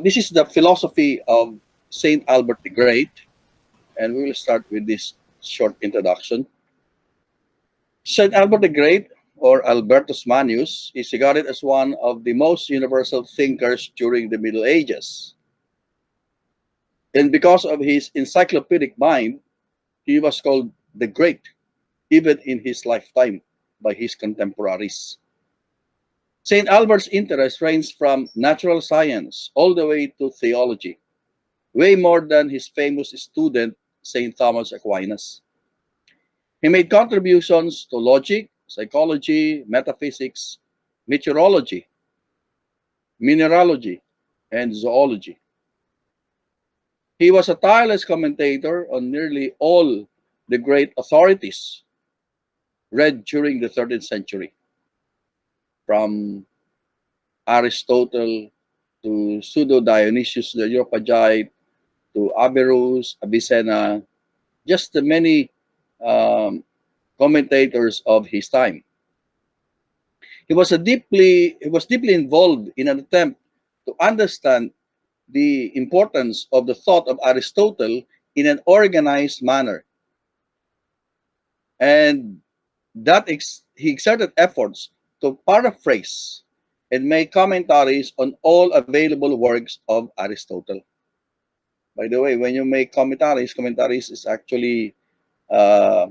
This is the philosophy of Saint Albert the Great, and we will start with this short introduction. Saint Albert the Great, or Albertus Manius, is regarded as one of the most universal thinkers during the Middle Ages. And because of his encyclopedic mind, he was called the Great, even in his lifetime, by his contemporaries. St. Albert's interest ranged from natural science all the way to theology, way more than his famous student, St. Thomas Aquinas. He made contributions to logic, psychology, metaphysics, meteorology, mineralogy, and zoology. He was a tireless commentator on nearly all the great authorities read during the 13th century, from Aristotle to Pseudo Dionysius the Areopagite to Averroes, Avicenna, just the many um, commentators of his time. He was deeply involved in an attempt to understand the importance of the thought of Aristotle in an organized manner, and he exerted efforts to paraphrase and make commentaries on all available works of Aristotle. By the way, when you make commentaries is actually uh,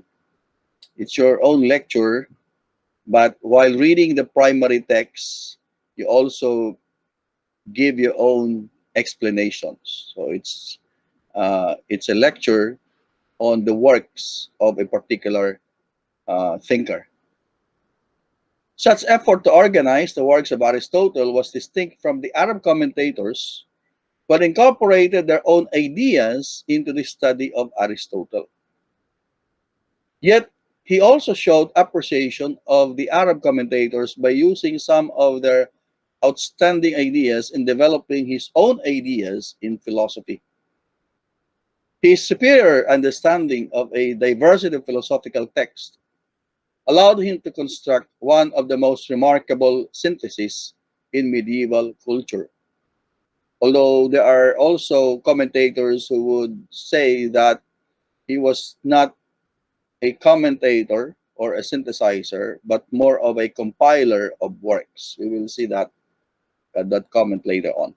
it's your own lecture, but while reading the primary text, you also give your own explanations. So it's a lecture on the works of a particular thinker. Such effort to organize the works of Aristotle was distinct from the Arab commentators who had incorporated their own ideas into the study of Aristotle. Yet, he also showed appreciation of the Arab commentators by using some of their outstanding ideas in developing his own ideas in philosophy. His superior understanding of a diversity of philosophical texts allowed him to construct one of the most remarkable syntheses in medieval culture. Although there are also commentators who would say that he was not a commentator or a synthesizer, but more of a compiler of works. We will see that comment later on.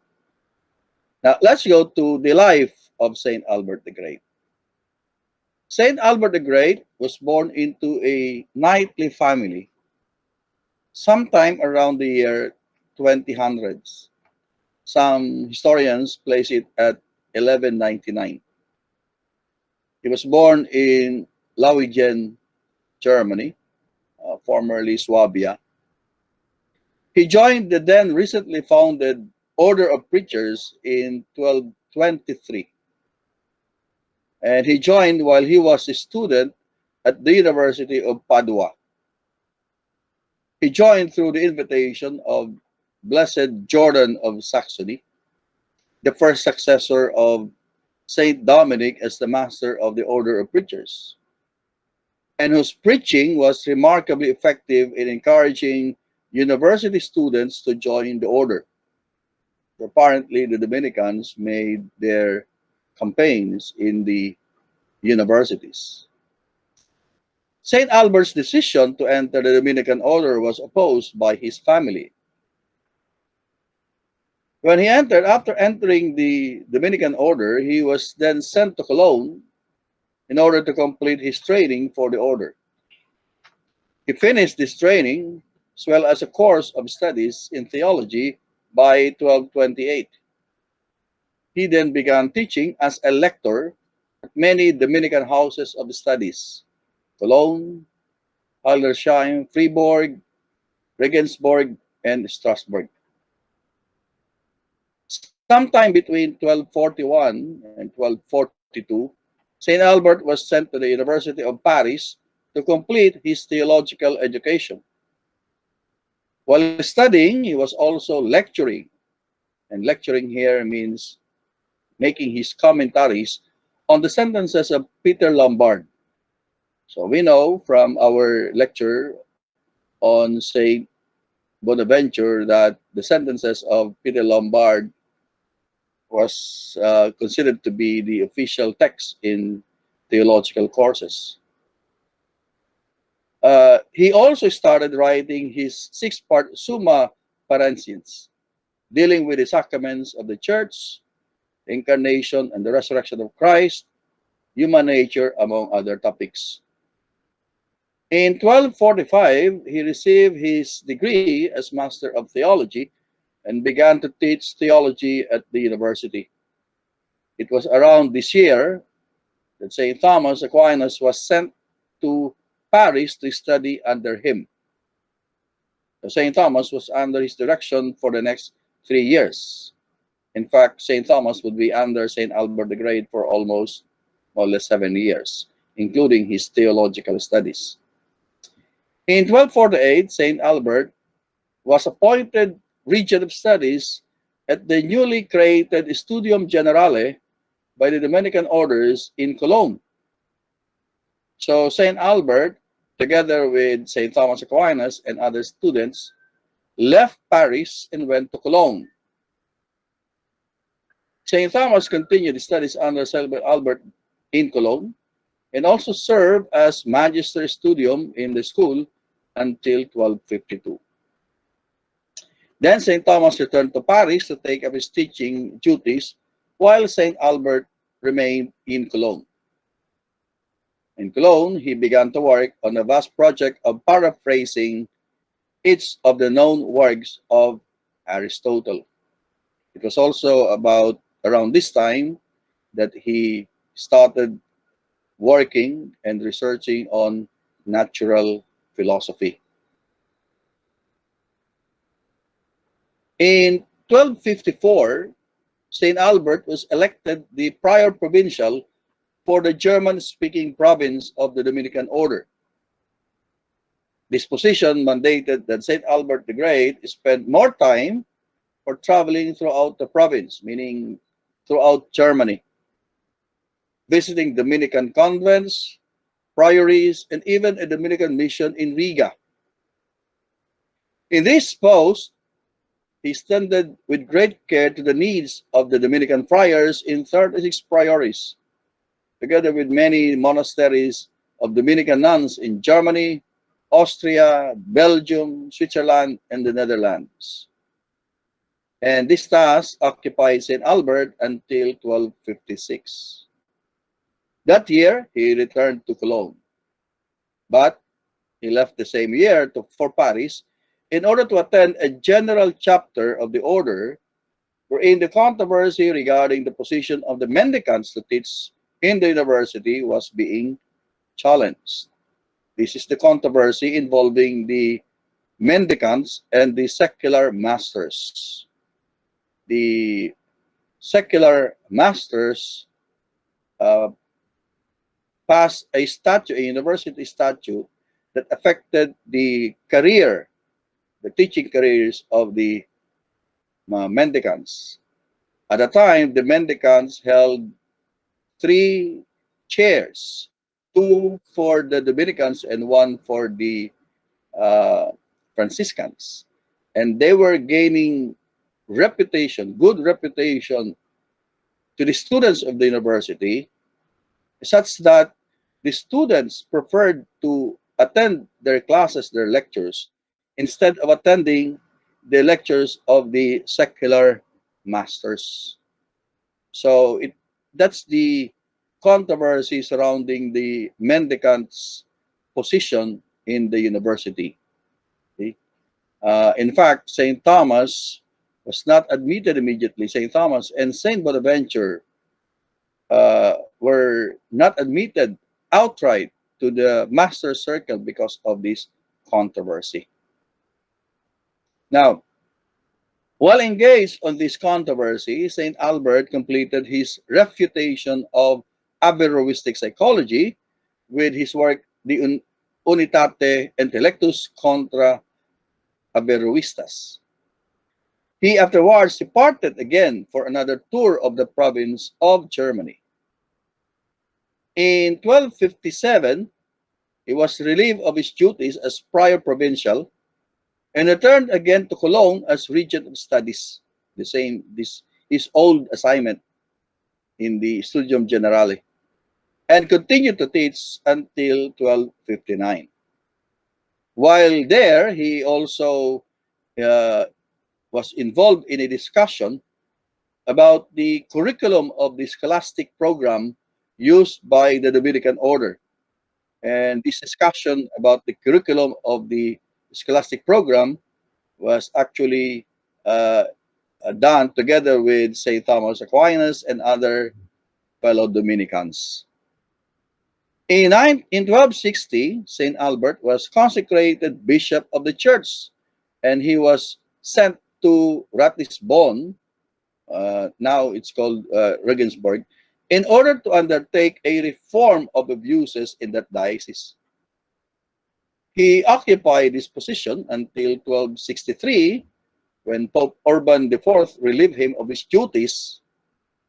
Now let's go to the life of Saint Albert the Great. Saint Albert the Great was born into a knightly family sometime around the year 2000s. Some historians place it at 1199. He was born in Lauingen, Germany, formerly Swabia. He joined the then recently founded Order of Preachers in 1223, and he joined while he was a student at the University of Padua. He joined through the invitation of Blessed Jordan of Saxony, the first successor of Saint Dominic as the master of the Order of Preachers, and whose preaching was remarkably effective in encouraging university students to join the order. Apparently, the Dominicans made their campaigns in the universities. St. Albert's decision to enter the Dominican order was opposed by his family. After entering the Dominican order, he was then sent to Cologne in order to complete his training for the order. He finished this training as well as a course of studies in theology by 1228. He then began teaching as a lector at many Dominican houses of studies: Cologne, Hildesheim, Fribourg, Regensburg, and Strasbourg. Sometime between 1241 and 1242, St. Albert was sent to the University of Paris to complete his theological education. While studying, he was also lecturing, and lecturing here means making his commentaries on the sentences of Peter Lombard. So we know from our lecture on Saint Bonaventure that the sentences of Peter Lombard was considered to be the official text in theological courses. He also started writing his six-part Summa Paranciens, dealing with the sacraments of the church, the incarnation and the resurrection of Christ, human nature, among other topics. In 1245, he received his degree as Master of Theology and began to teach theology at the university. It was around this year that St. Thomas Aquinas was sent to Paris to study under him. St. Thomas was under his direction for the next 3 years. In fact, St. Thomas would be under St. Albert the Great for almost more or less 7 years, including his theological studies. In 1248, St. Albert was appointed Regent of Studies at the newly created Studium Generale by the Dominican orders in Cologne. So St. Albert, together with St. Thomas Aquinas and other students, left Paris and went to Cologne. St. Thomas continued his studies under St. Albert in Cologne and also served as Magister Studium in the school until 1252. Then St. Thomas returned to Paris to take up his teaching duties while St. Albert remained in Cologne. In Cologne, he began to work on a vast project of paraphrasing each of the known works of Aristotle. It was also about around this time that he started working and researching on natural philosophy. In 1254, St. Albert was elected the prior provincial for the German-speaking province of the Dominican Order. This position mandated that St. Albert the Great spend more time for traveling throughout the province, meaning throughout Germany, visiting Dominican convents, priories, and even a Dominican mission in Riga. In this post, he tended with great care to the needs of the Dominican friars in 36 priories, together with many monasteries of Dominican nuns in Germany, Austria, Belgium, Switzerland, and the Netherlands. And this task occupied St. Albert until 1256. That year, he returned to Cologne, but he left the same year for Paris in order to attend a general chapter of the order wherein the controversy regarding the position of the mendicants to teach in the university was being challenged. This is the controversy involving the mendicants and the secular masters. The secular masters uh, passed a statute, a university statute, that affected the career, the teaching careers of the mendicants. At the time, the mendicants held 3 chairs, two for the Dominicans and one for the uh, Franciscans. And they were gaining reputation, good reputation to the students of the university, such that the students preferred to attend their classes, their lectures, instead of attending the lectures of the secular masters. So that's the controversy surrounding the mendicants' position in the university. Okay? In fact, St. Thomas was not admitted immediately. St. Thomas and St. Bonaventure were not admitted outright to the master circle because of this controversy. Now, while engaged on this controversy, St. Albert completed his refutation of Averroistic psychology with his work De Unitate Intellectus contra Averroistas. He afterwards departed again for another tour of the province of Germany. In 1257, he was relieved of his duties as prior provincial and returned again to Cologne as regent of studies. This his old assignment in the Studium Generale and continued to teach until 1259. While there, he also uh, was involved in a discussion about the curriculum of the scholastic program used by the Dominican order. And this discussion about the curriculum of the scholastic program was actually uh, done together with St. Thomas Aquinas and other fellow Dominicans. In 1260, St. Albert was consecrated bishop of the church, and he was sent to Ratisbon, now it's called Regensburg, in order to undertake a reform of abuses in that diocese. He occupied this position until 1263, when Pope Urban IV relieved him of his duties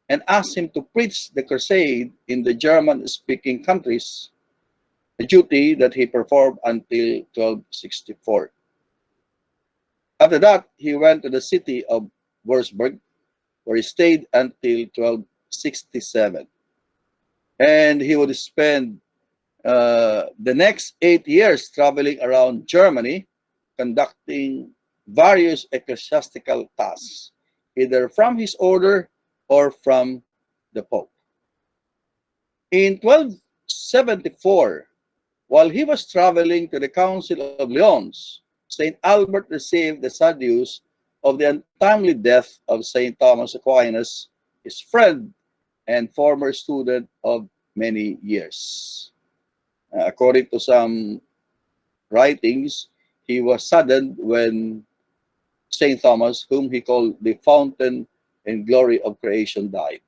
and asked him to preach the crusade in the German-speaking countries, a duty that he performed until 1264. After that, he went to the city of Würzburg, where he stayed until 1267. And he would spend the next 8 years traveling around Germany, conducting various ecclesiastical tasks, either from his order or from the Pope. In 1274, while he was traveling to the Council of Lyons, St. Albert received the sad news of the untimely death of St. Thomas Aquinas, his friend and former student of many years. According to some writings, he was saddened when St. Thomas, whom he called the fountain and glory of creation, died.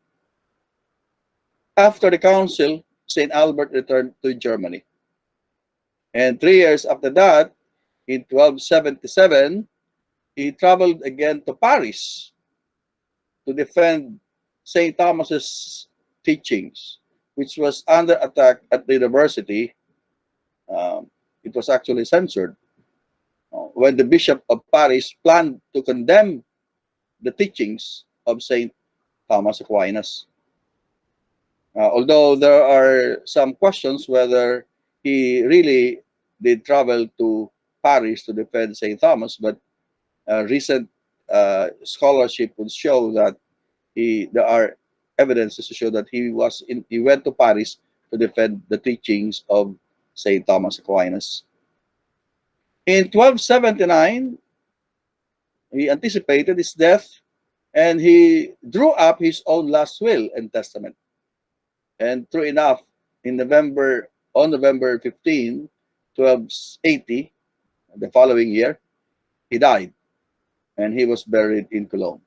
After the council, St. Albert returned to Germany. And 3 years after that, in 1277, he traveled again to Paris to defend St. Thomas's teachings, which was under attack at the university. Um, it was actually censored when the Bishop of Paris planned to condemn the teachings of St. Thomas Aquinas. Although there are some questions whether he really did travel to Paris to defend St. Thomas, but recent scholarship would show that there are evidences to show that he went to Paris to defend the teachings of St. Thomas Aquinas. In 1279, he anticipated his death and he drew up his own last will and testament. And true enough, on November 15, 1280, the following year, he died and he was buried in Cologne.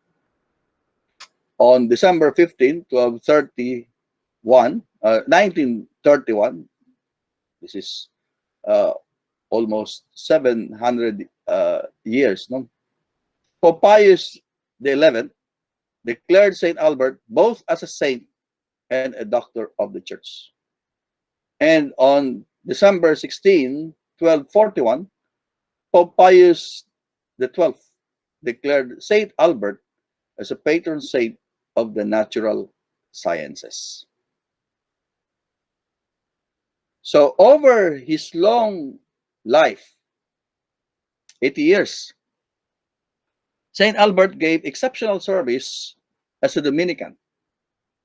On December 15, 1931, this is uh, almost 700 years, no? Pope Pius XI declared St. Albert both as a saint and a doctor of the church. And on December 16, 1241, Pope Pius XII declared St. Albert as a patron saint of the natural sciences. So over his long life, 80 years, St. Albert gave exceptional service as a Dominican,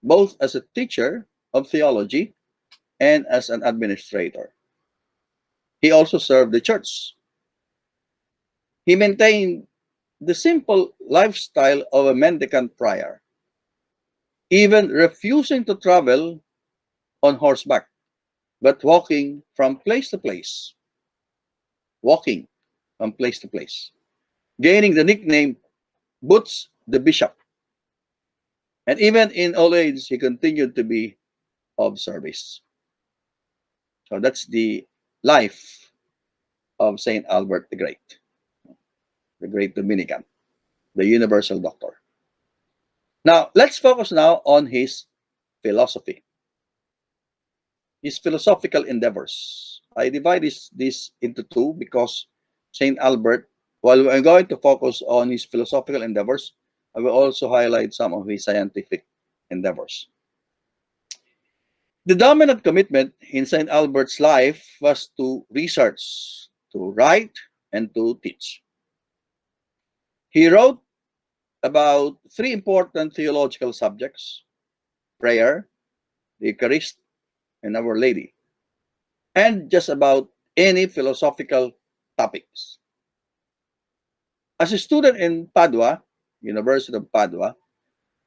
both as a teacher of theology and as an administrator. He also served the church. He maintained the simple lifestyle of a mendicant friar, even refusing to travel on horseback, but walking from place to place, gaining the nickname Boots the Bishop. And even in old age, he continued to be of service. So that's the life of St. Albert the great Dominican, the universal doctor. Now, let's focus now on his philosophy, his philosophical endeavors. I divide this into two because St. Albert, while I'm going to focus on his philosophical endeavors, I will also highlight some of his scientific endeavors. The dominant commitment in St. Albert's life was to research, to write, and to teach. He wrote about three important theological subjects: prayer, the Eucharist, and Our Lady, and just about any philosophical topics. As a student in Padua, University of Padua,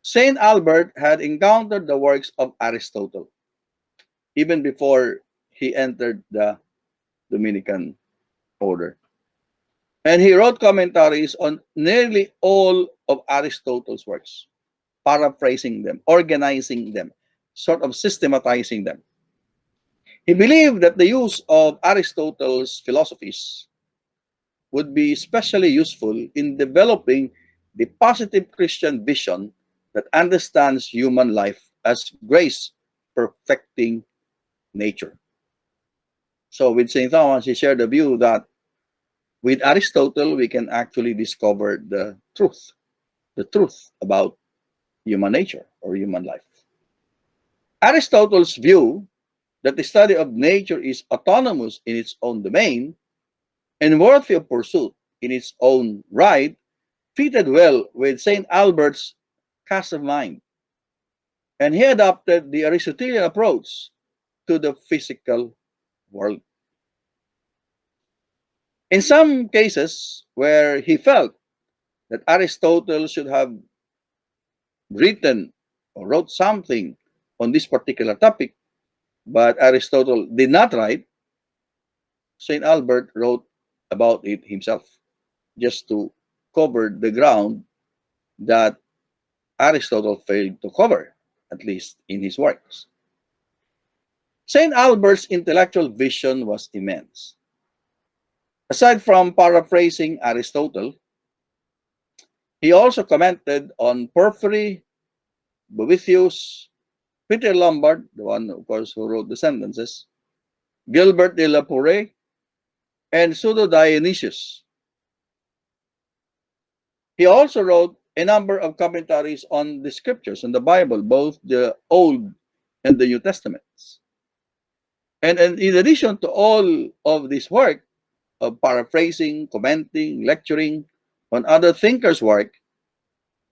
Saint Albert had encountered the works of Aristotle even before he entered the Dominican order. And he wrote commentaries on nearly all of Aristotle's works, paraphrasing them, organizing them, sort of systematizing them. He believed that the use of Aristotle's philosophies would be especially useful in developing the positive Christian vision that understands human life as grace perfecting nature. So with St. Thomas, he shared the view that with Aristotle, we can actually discover the truth about human nature or human life. Aristotle's view that the study of nature is autonomous in its own domain and worthy of pursuit in its own right fitted well with St. Albert's cast of mind, and he adopted the Aristotelian approach to the physical world. In some cases where he felt that Aristotle should have written or wrote something on this particular topic, but Aristotle did not write, St. Albert wrote about it himself just to cover the ground that Aristotle failed to cover, at least in his works. St. Albert's intellectual vision was immense. Aside from paraphrasing Aristotle, he also commented on Porphyry, Boethius, Peter Lombard, the one, of course, who wrote the sentences, Gilbert de la Porree, and Pseudo Dionysius. He also wrote a number of commentaries on the scriptures and the Bible, both the Old and the New Testaments. And in addition to all of this work of paraphrasing, commenting, lecturing on other thinkers' work,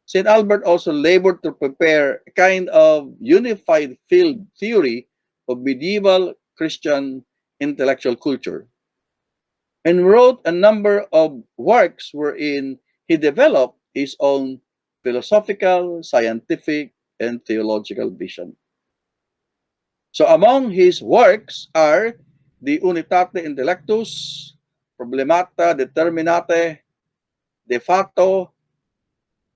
St. Albert also labored to prepare a kind of unified field theory of medieval Christian intellectual culture and wrote a number of works wherein he developed his own philosophical, scientific, and theological vision. So among his works are the Unitate Intellectus, Problemata Determinate, De Facto,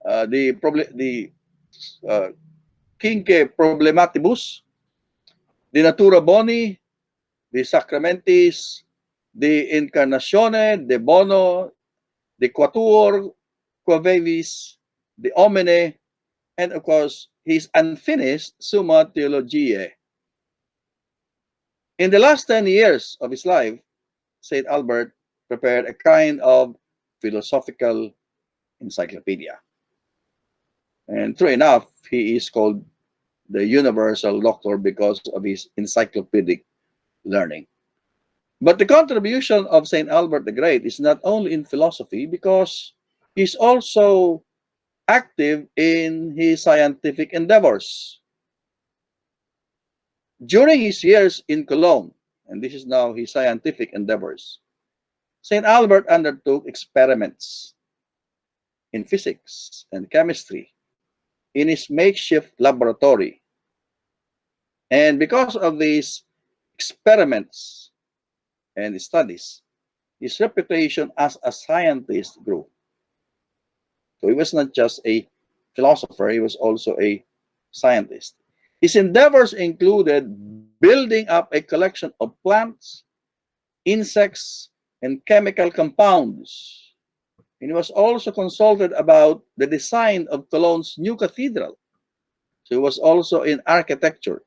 the uh, Quinque Problematibus, De Natura Boni, De Sacramentis, De Incarnatione, De Bono, De Quatuor, Quavevis, De Homine, and of course, his unfinished Summa Theologiae. In the last 10 years of his life, St. Albert prepared a kind of philosophical encyclopedia. And true enough, he is called the universal doctor because of his encyclopedic learning. But the contribution of St. Albert the Great is not only in philosophy, because he's also active in his scientific endeavors. During his years in Cologne, and this is now his scientific endeavors, St. Albert undertook experiments in physics and chemistry in his makeshift laboratory. And because of these experiments and studies, his reputation as a scientist grew. So he was not just a philosopher, he was also a scientist. His endeavors included building up a collection of plants, insects, and chemical compounds. And he was also consulted about the design of Cologne's new cathedral. So he was also in architecture.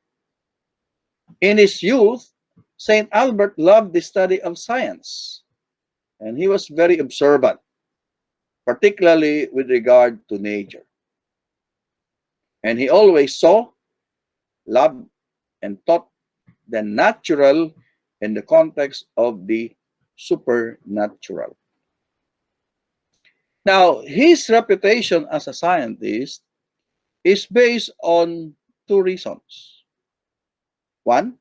In his youth, St. Albert loved the study of science, and he was very observant, particularly with regard to nature. And he always saw, loved, and taught the natural in the context of the supernatural. Now, his reputation as a scientist is based on two reasons. One,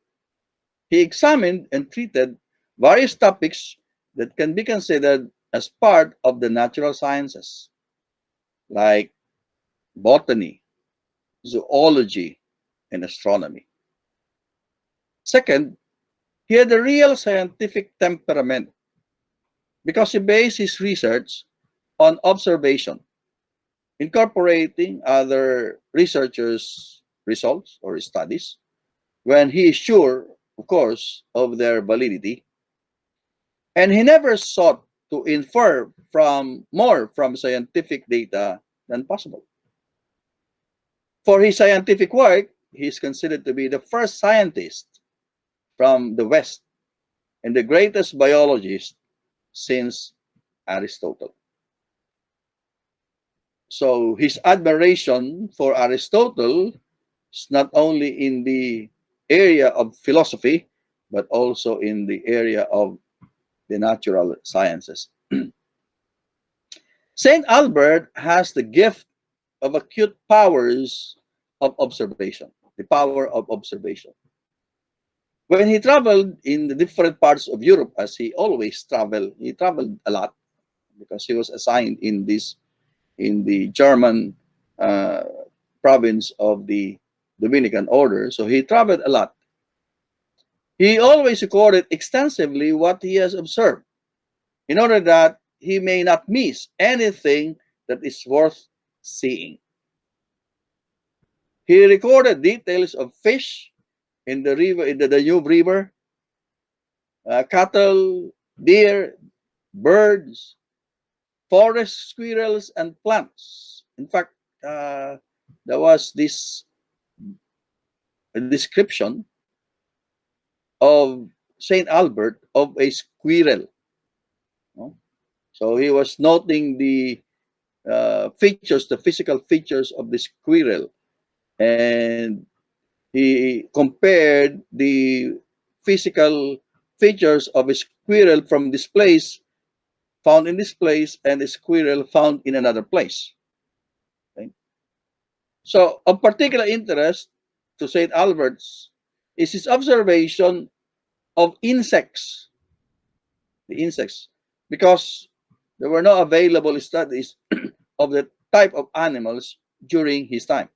he examined and treated various topics that can be considered as part of the natural sciences, like botany, zoology, and astronomy. Second, he had a real scientific temperament because he based his research on observation, incorporating other researchers' results or studies when he is sure, of course, of their validity. And he never sought to infer from more from scientific data than possible. For his scientific work, he is considered to be the first scientist from the West and the greatest biologist since Aristotle. So his admiration for Aristotle is not only in the area of philosophy, but also in the area of the natural sciences. Saint Albert has the gift of acute powers of observation, the power of observation. When he traveled in the different parts of Europe, as he traveled a lot because he was assigned in the German uh, province of the Dominican order. So he traveled a lot. He always recorded extensively what he has observed in order that he may not miss anything that is worth seeing. He recorded details of fish in the river, in the Danube River, cattle, deer, birds, forest squirrels, and plants. In fact, uh, there was this description of Saint Albert of a squirrel. No? So he was noting the features, the physical features of the squirrel, and he compared the physical features of a squirrel from this place, found in this place, and a squirrel found in another place. Okay? So, of particular interest to St. Albert's is his observation of insects, the insects, because there were no available studies of the type of animals during his time.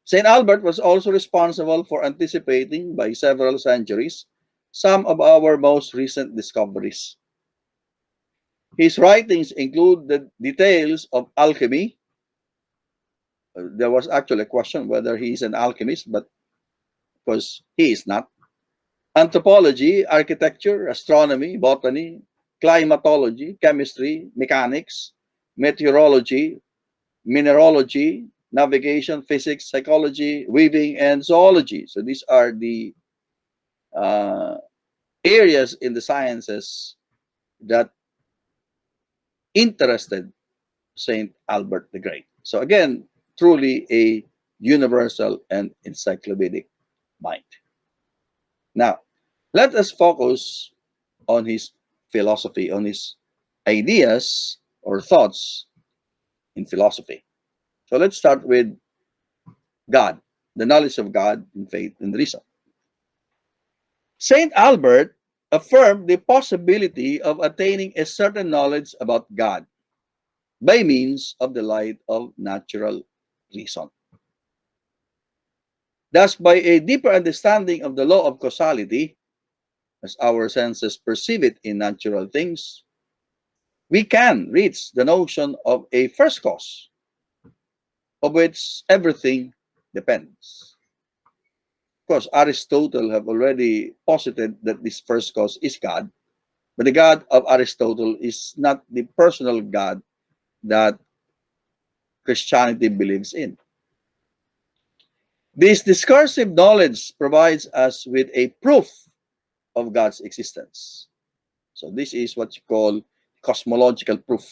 St. Albert was also responsible for anticipating by several centuries some of our most recent discoveries. His writings include the details of alchemy. There was actually a question whether he is an alchemist, but because he is not. Anthropology, architecture, astronomy, botany, climatology, chemistry, mechanics, meteorology, mineralogy, navigation, physics, psychology, weaving, and zoology. So these are the uh, areas in the sciences that interested Saint Albert the Great. So again, truly a universal and encyclopedic mind. Now, let us focus on his philosophy, on his ideas or thoughts in philosophy. So let's start with God, the knowledge of God in faith and reason. Saint Albert affirmed the possibility of attaining a certain knowledge about God by means of the light of natural reason. Thus, by a deeper understanding of the law of causality, as our senses perceive it in natural things, we can reach the notion of a first cause, of which everything depends. Of course, Aristotle have already posited that this first cause is God, but the God of Aristotle is not the personal God that Christianity believes in. This discursive knowledge provides us with a proof of God's existence. So this is what you call cosmological proof,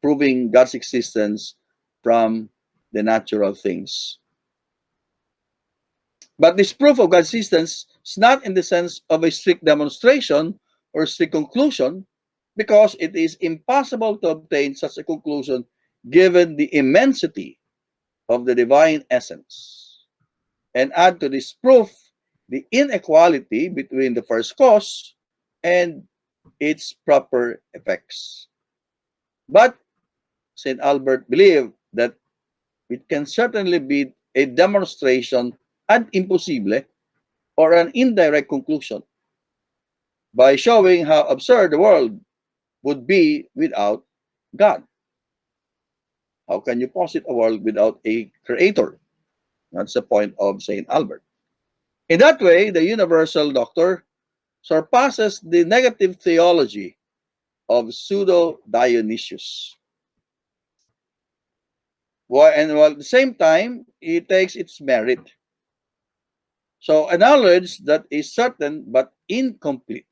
proving God's existence from the natural things. But this proof of God's existence is not in the sense of a strict demonstration or strict conclusion, because it is impossible to obtain such a conclusion given the immensity of the divine essence. And add to this proof the inequality between the first cause and its proper effects. But St. Albert believed that it can certainly be a demonstration ad impossible, or an indirect conclusion, by showing how absurd the world would be without God. How can you posit a world without a creator? That's the point of St. Albert. In that way, the universal doctor surpasses the negative theology of pseudo Dionysius. While at the same time, he takes its merit. So, a knowledge that is certain but incomplete.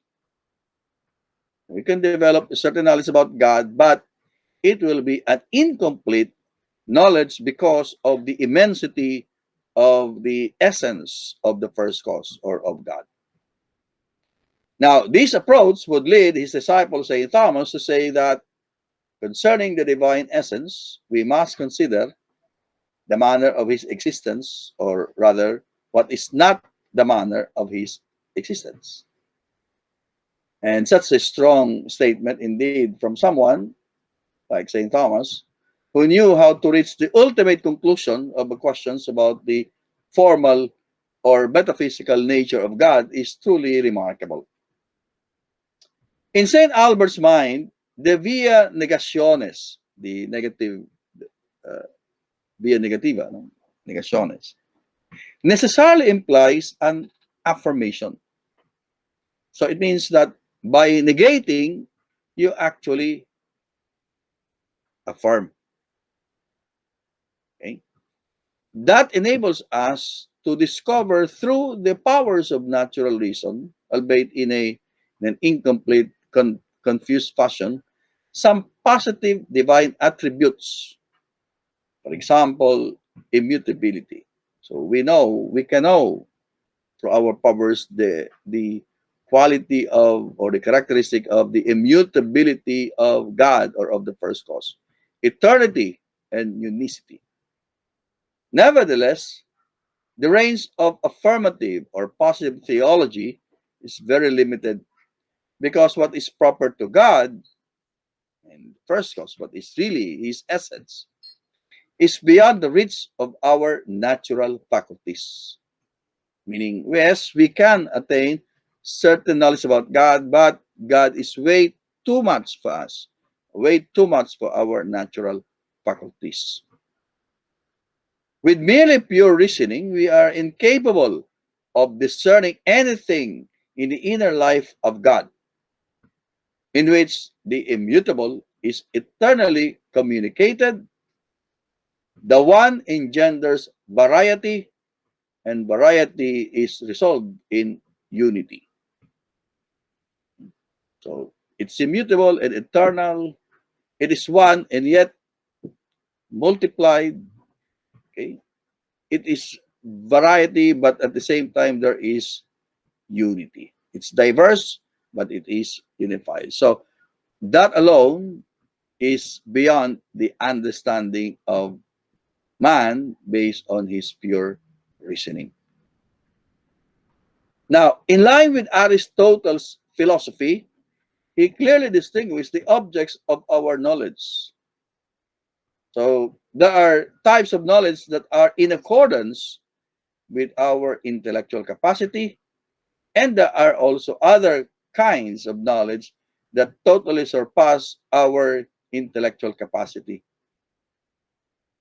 We can develop a certain knowledge about God, but it will be an incomplete knowledge because of the immensity of the essence of the first cause, or of God. Now, this approach would lead his disciple, St. Thomas, to say that concerning the divine essence, we must consider the manner of his existence, or rather, what is not the manner of his existence. And such a strong statement indeed from someone like St. Thomas, who knew how to reach the ultimate conclusion of the questions about the formal or metaphysical nature of God, is truly remarkable. In St. Albert's mind, the via negationes, the negative, uh, via negativa, no? Negationes, necessarily implies an affirmation. So it means that by negating, you actually affirm. Okay? That enables us to discover through the powers of natural reason, albeit in an incomplete, confused fashion, some positive divine attributes. For example, immutability. So we can know through our powers the quality of, or the characteristic of, the immutability of God, or of the first cause, eternity and unicity. Nevertheless, the range of affirmative or positive theology is very limited, because what is proper to God, and first cause, what is really his essence, is beyond the reach of our natural faculties. Meaning, yes, we can attain certain knowledge about God, but God is way too much for us, way too much for our natural faculties. With merely pure reasoning, we are incapable of discerning anything in the inner life of God, in which the immutable is eternally communicated. The one engenders variety, and variety is resolved in unity. So it's immutable and eternal. It is one and yet multiplied. Okay, it is variety, but at the same time there is unity. It's diverse, but it is unified. So that alone is beyond the understanding of man based on his pure reasoning. Now, in line with Aristotle's philosophy, he clearly distinguished the objects of our knowledge. So there are types of knowledge that are in accordance with our intellectual capacity, and there are also other kinds of knowledge that totally surpass our intellectual capacity.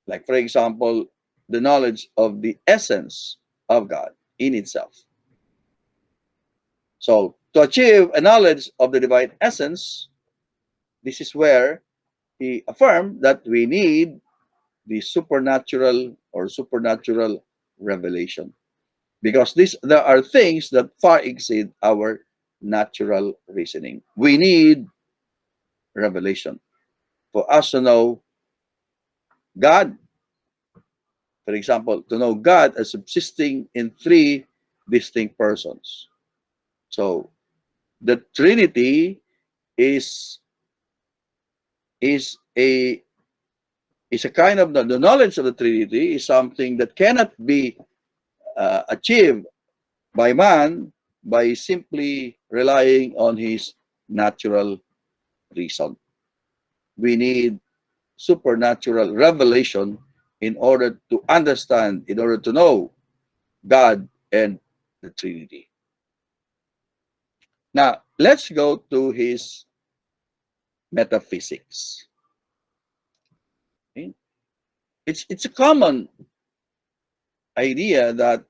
Like, for example, the knowledge of the essence of God in itself. So, to achieve a knowledge of the divine essence, this is where he affirmed that we need the supernatural, or supernatural revelation, because there are things that far exceed our natural reasoning. We need revelation for us to know God. For example, to know God as subsisting in three distinct persons. So the Trinity is is a is a kind of the knowledge of the Trinity is something that cannot be achieved by man by simply relying on his natural reason. We need supernatural revelation in order to understand, in order to know God and the Trinity. Now, let's go to his metaphysics. Okay? It's a common idea that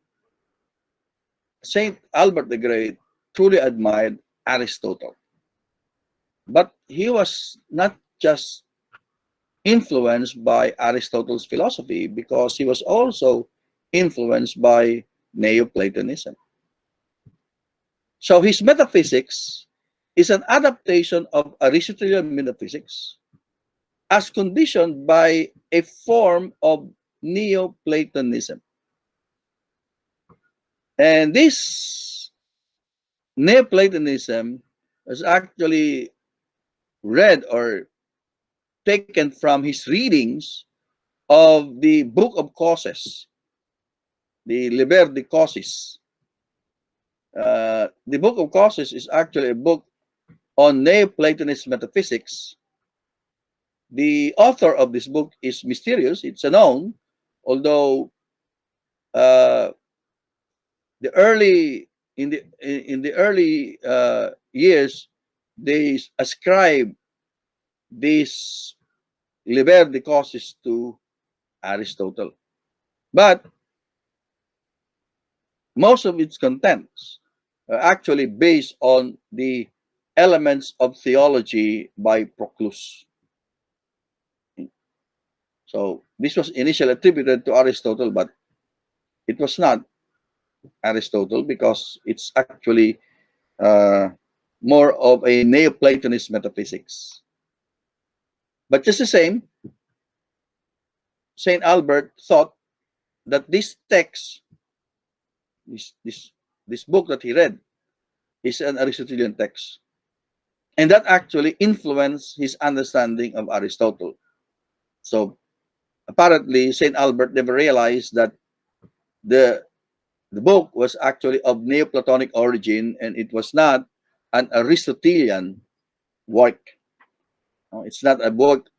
Saint Albert the Great truly admired Aristotle, but he was not just influenced by Aristotle's philosophy because he was also influenced by Neoplatonism. So his metaphysics is an adaptation of Aristotelian metaphysics as conditioned by a form of Neoplatonism. And this Neoplatonism was actually read or taken from his readings of the Book of Causes, the Liber de Causis. The Book of Causes is actually a book on Neoplatonist metaphysics. The author of this book is mysterious, it's unknown, although uh, the early in the early years they ascribe this Liber de Causis to Aristotle. But most of its contents are actually based on the elements of theology by Proclus. So this was initially attributed to Aristotle, but it was not Aristotle because it's actually uh, more of a Neoplatonist metaphysics. But just the same, Saint Albert thought that this text, this this this book that he read, is an Aristotelian text, and that actually influenced his understanding of Aristotle. So apparently, Saint Albert never realized that the the book was actually of Neoplatonic origin, and it was not an Aristotelian work. No, it's not a book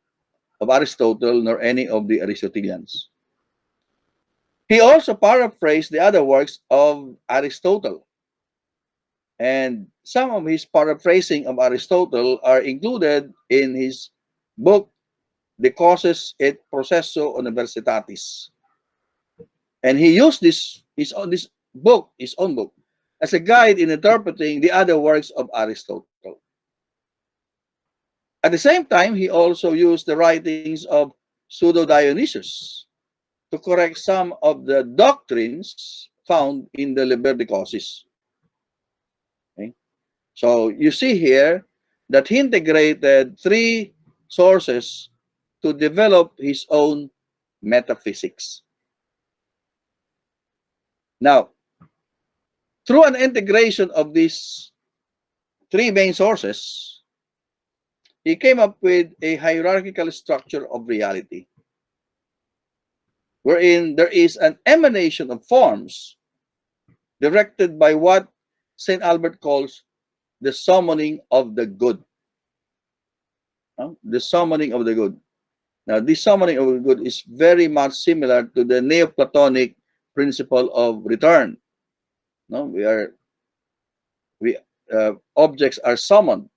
of Aristotle nor any of the Aristotelians. He also paraphrased the other works of Aristotle, and some of his paraphrasing of Aristotle are included in his book De Causes et Processo Universitatis. And he used this book, his own book, as a guide in interpreting the other works of Aristotle. At the same time, he also used the writings of Pseudo Dionysius to correct some of the doctrines found in the Liber de Causis. Okay? So you see here that he integrated three sources to develop his own metaphysics. Now, through an integration of these three main sources, he came up with a hierarchical structure of reality, wherein there is an emanation of forms directed by what St. Albert calls the summoning of the good. The summoning of the good. Now, this summoning of the good is very much similar to the Neoplatonic principle of return. No, we objects are summoned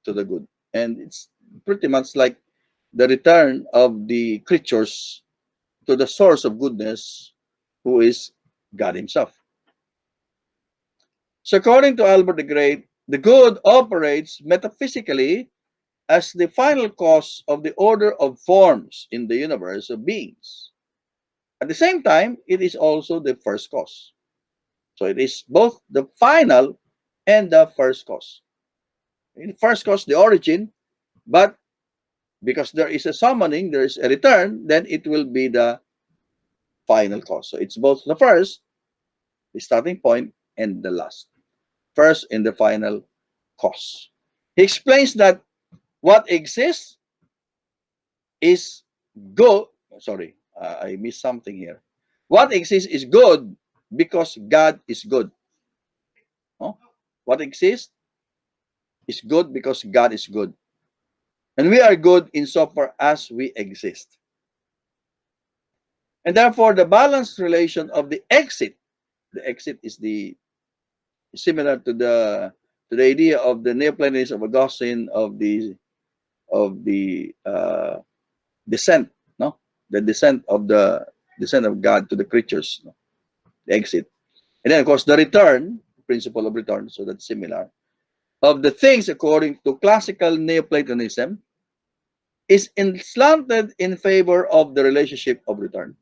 to the good, and it's pretty much like the return of the creatures to the source of goodness, who is God Himself. So, according to Albert the Great, the good operates metaphysically as the final cause of the order of forms in the universe of beings. At the same time, it is also the first cause. So it is both the final and the first cause. In the first cause, the origin, but because there is a summoning, there is a return, then it will be the final cause. So it's both the first, the starting point, and the last. First and the final cause. He explains that what exists is good. Sorry, I missed something here. What exists is good because God is good. No? What exists is good because God is good. And we are good insofar as we exist. And therefore, the balanced relation of the exit is the similar to the idea of the Neoplatonism of Augustine of the descent, no, the descent of God to the creatures, no? The exit, and then of course the return, principle of return. So that's similar of the things according to classical Neoplatonism is slanted in favor of the relationship of return.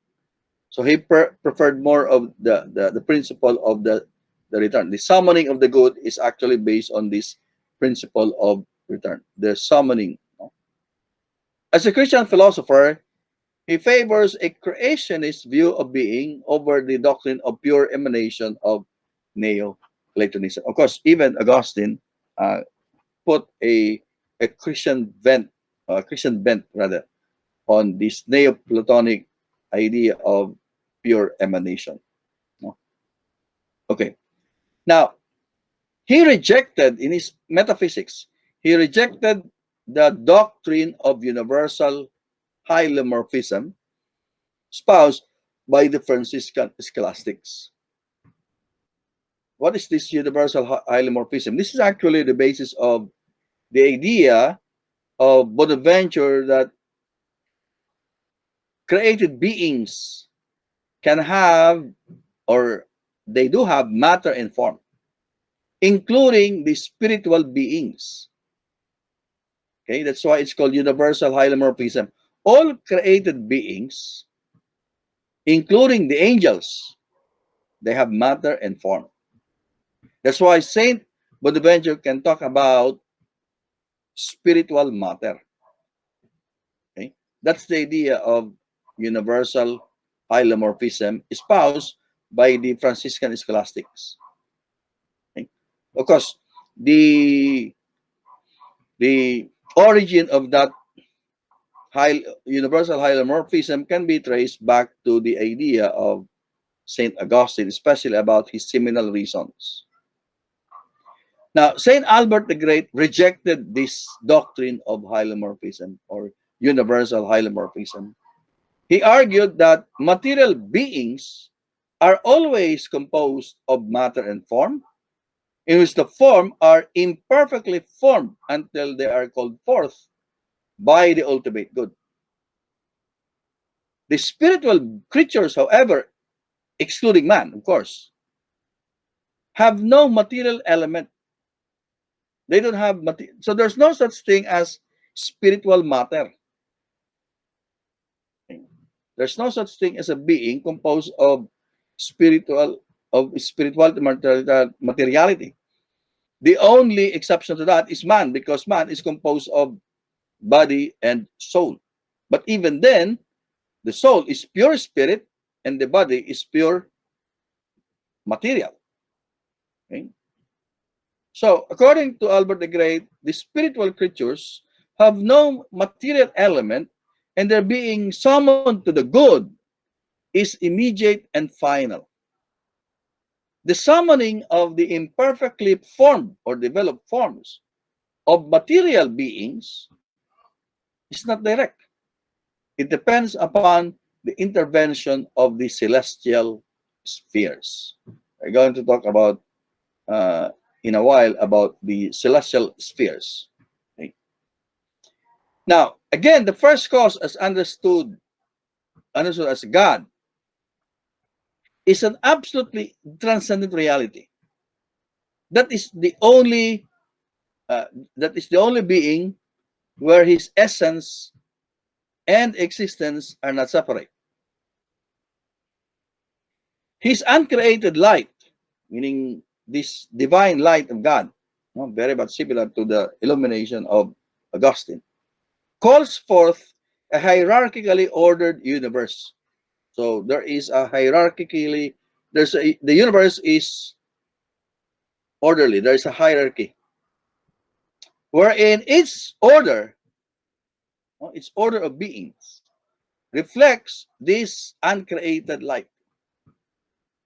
So he preferred more of the principle of the return. The summoning of the good is actually based on this principle of return, the summoning. No? As a Christian philosopher, he favors a creationist view of being over the doctrine of pure emanation of Neoplatonism. Of course, even Augustine uh, put a Christian bent rather, on this Neoplatonic idea of pure emanation. No? Okay. Now, he rejected in his metaphysics, he rejected the doctrine of universal hylomorphism espoused by the Franciscan scholastics. What is this universal hylomorphism? This is actually the basis of the idea of Bonaventure that created beings can have, or they do have, matter and form, including the spiritual beings. Okay, that's why it's called universal hylomorphism. All created beings, including the angels, they have matter and form. That's why Saint Bonaventure can talk about spiritual matter. Okay, that's the idea of universal hylomorphism espoused by the Franciscan scholastics. Okay? Of course, the the origin of that universal hylomorphism can be traced back to the idea of Saint Augustine, especially about his seminal reasons. Now, Saint Albert the Great rejected this doctrine of hylomorphism or universal hylomorphism. He argued that material beings are always composed of matter and form, in which the form are imperfectly formed until they are called forth by the ultimate good. The spiritual creatures, however, excluding man, of course, have no material element. They don't have material. So there's no such thing as spiritual matter. There's no such thing as a being composed of spirituality, materiality. The only exception to that is man, because man is composed of body and soul. But even then, the soul is pure spirit and the body is pure material. Okay? So, according to Albert the Great, the spiritual creatures have no material element, and their being summoned to the good is immediate and final. The summoning of the imperfectly formed or developed forms of material beings is not direct. It depends upon the intervention of the celestial spheres. We're going to talk about in a while about the celestial spheres. Okay. Now, again, the first cause, as understood as God, is an absolutely transcendent reality. That is the only uh, that is the only being where his essence and existence are not separate. His uncreated light, meaning this divine light of God, very much similar to the illumination of Augustine. calls forth a hierarchically ordered universe. So there is a hierarchically, the universe is orderly. There is a hierarchy wherein its order of beings reflects this uncreated light,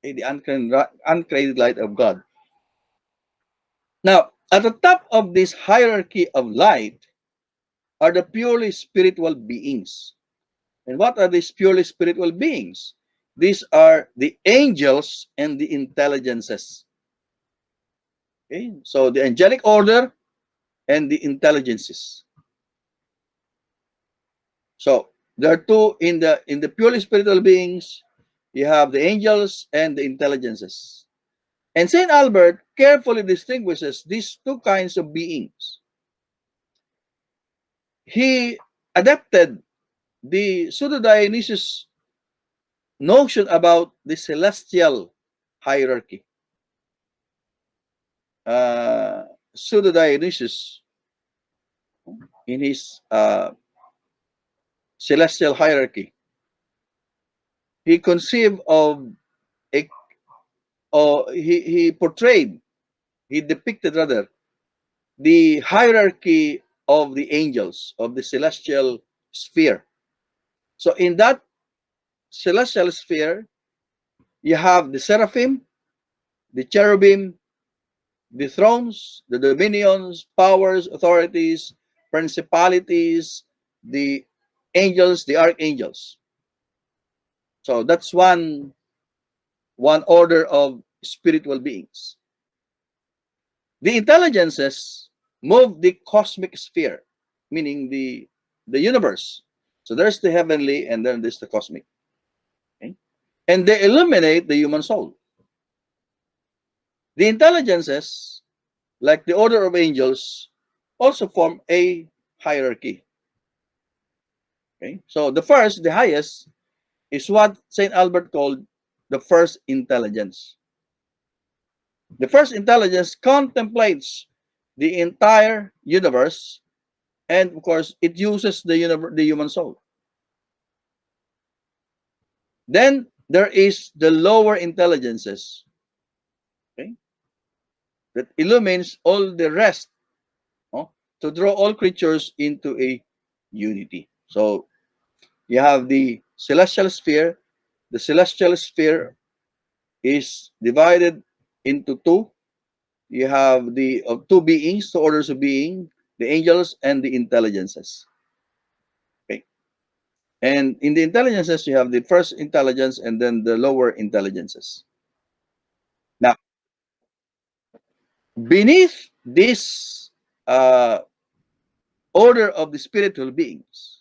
the uncreated light of God. Now, at the top of this hierarchy of light are the purely spiritual beings. And what are these purely spiritual beings? These are the angels and the intelligences. Okay? So the angelic order and the intelligences. So there are two in the purely spiritual beings. You have the angels and the intelligences. And Saint Albert carefully distinguishes these two kinds of beings. He adapted the pseudo-Dionysius notion about the celestial hierarchy. Pseudo-Dionysius, in his celestial hierarchy, he conceived of a, or he portrayed, he depicted rather, the hierarchy of the angels, of the celestial sphere. So in that celestial sphere, you have the seraphim, the cherubim, the thrones, the dominions, powers, authorities, principalities, the angels, the archangels. So that's one order of spiritual beings. The intelligences move the cosmic sphere, meaning the universe. So there's the heavenly and then there's the cosmic. Okay? And they illuminate the human soul. The intelligences, like the order of angels, also form a hierarchy. Okay? So the first, the highest, is what St. Albert called the first intelligence. The first intelligence contemplates the entire universe, and of course, it uses the human soul. Then there is the lower intelligences, okay, that illumines all the rest, no, to draw all creatures into a unity. So you have the celestial sphere. The celestial sphere is divided into two. You have the two beings, two orders of being, the angels and the intelligences. Okay. And in the intelligences, you have the first intelligence and then the lower intelligences. Now, beneath this order of the spiritual beings,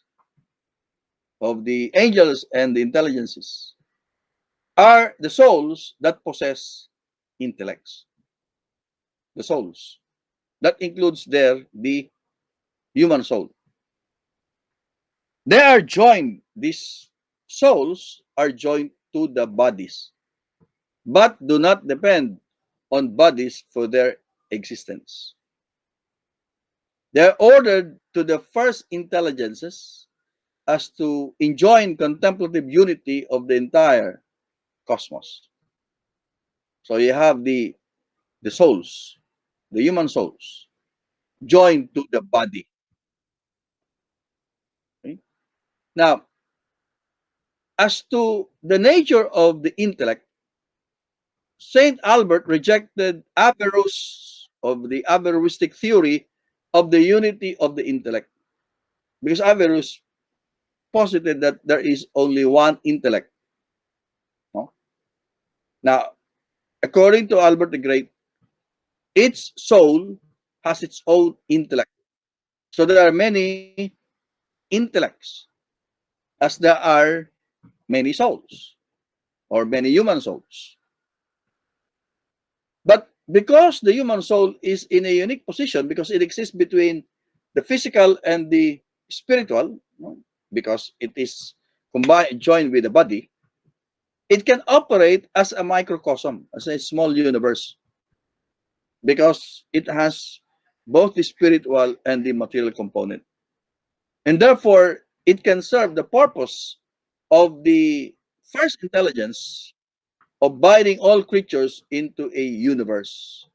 of the angels and the intelligences, are the souls that possess intellects. The souls. That includes there the human soul. They are joined, these souls are joined to the bodies, but do not depend on bodies for their existence. They are ordered to the first intelligences as to enjoin contemplative unity of the entire cosmos. So you have the souls, the human souls, joined to the body. Okay? Now, as to the nature of the intellect, Saint Albert rejected the Averroistic theory of the unity of the intellect, because Averroes posited that there is only one intellect. No? Now, according to Albert the Great, each soul has its own intellect. So there are many intellects as there are many souls or many human souls. But because the human soul is in a unique position, because it exists between the physical and the spiritual, no, because it is combined, joined with the body, it can operate as a microcosm, as a small universe, because it has both the spiritual and the material component. And therefore, it can serve the purpose of the first intelligence of binding all creatures into a universe,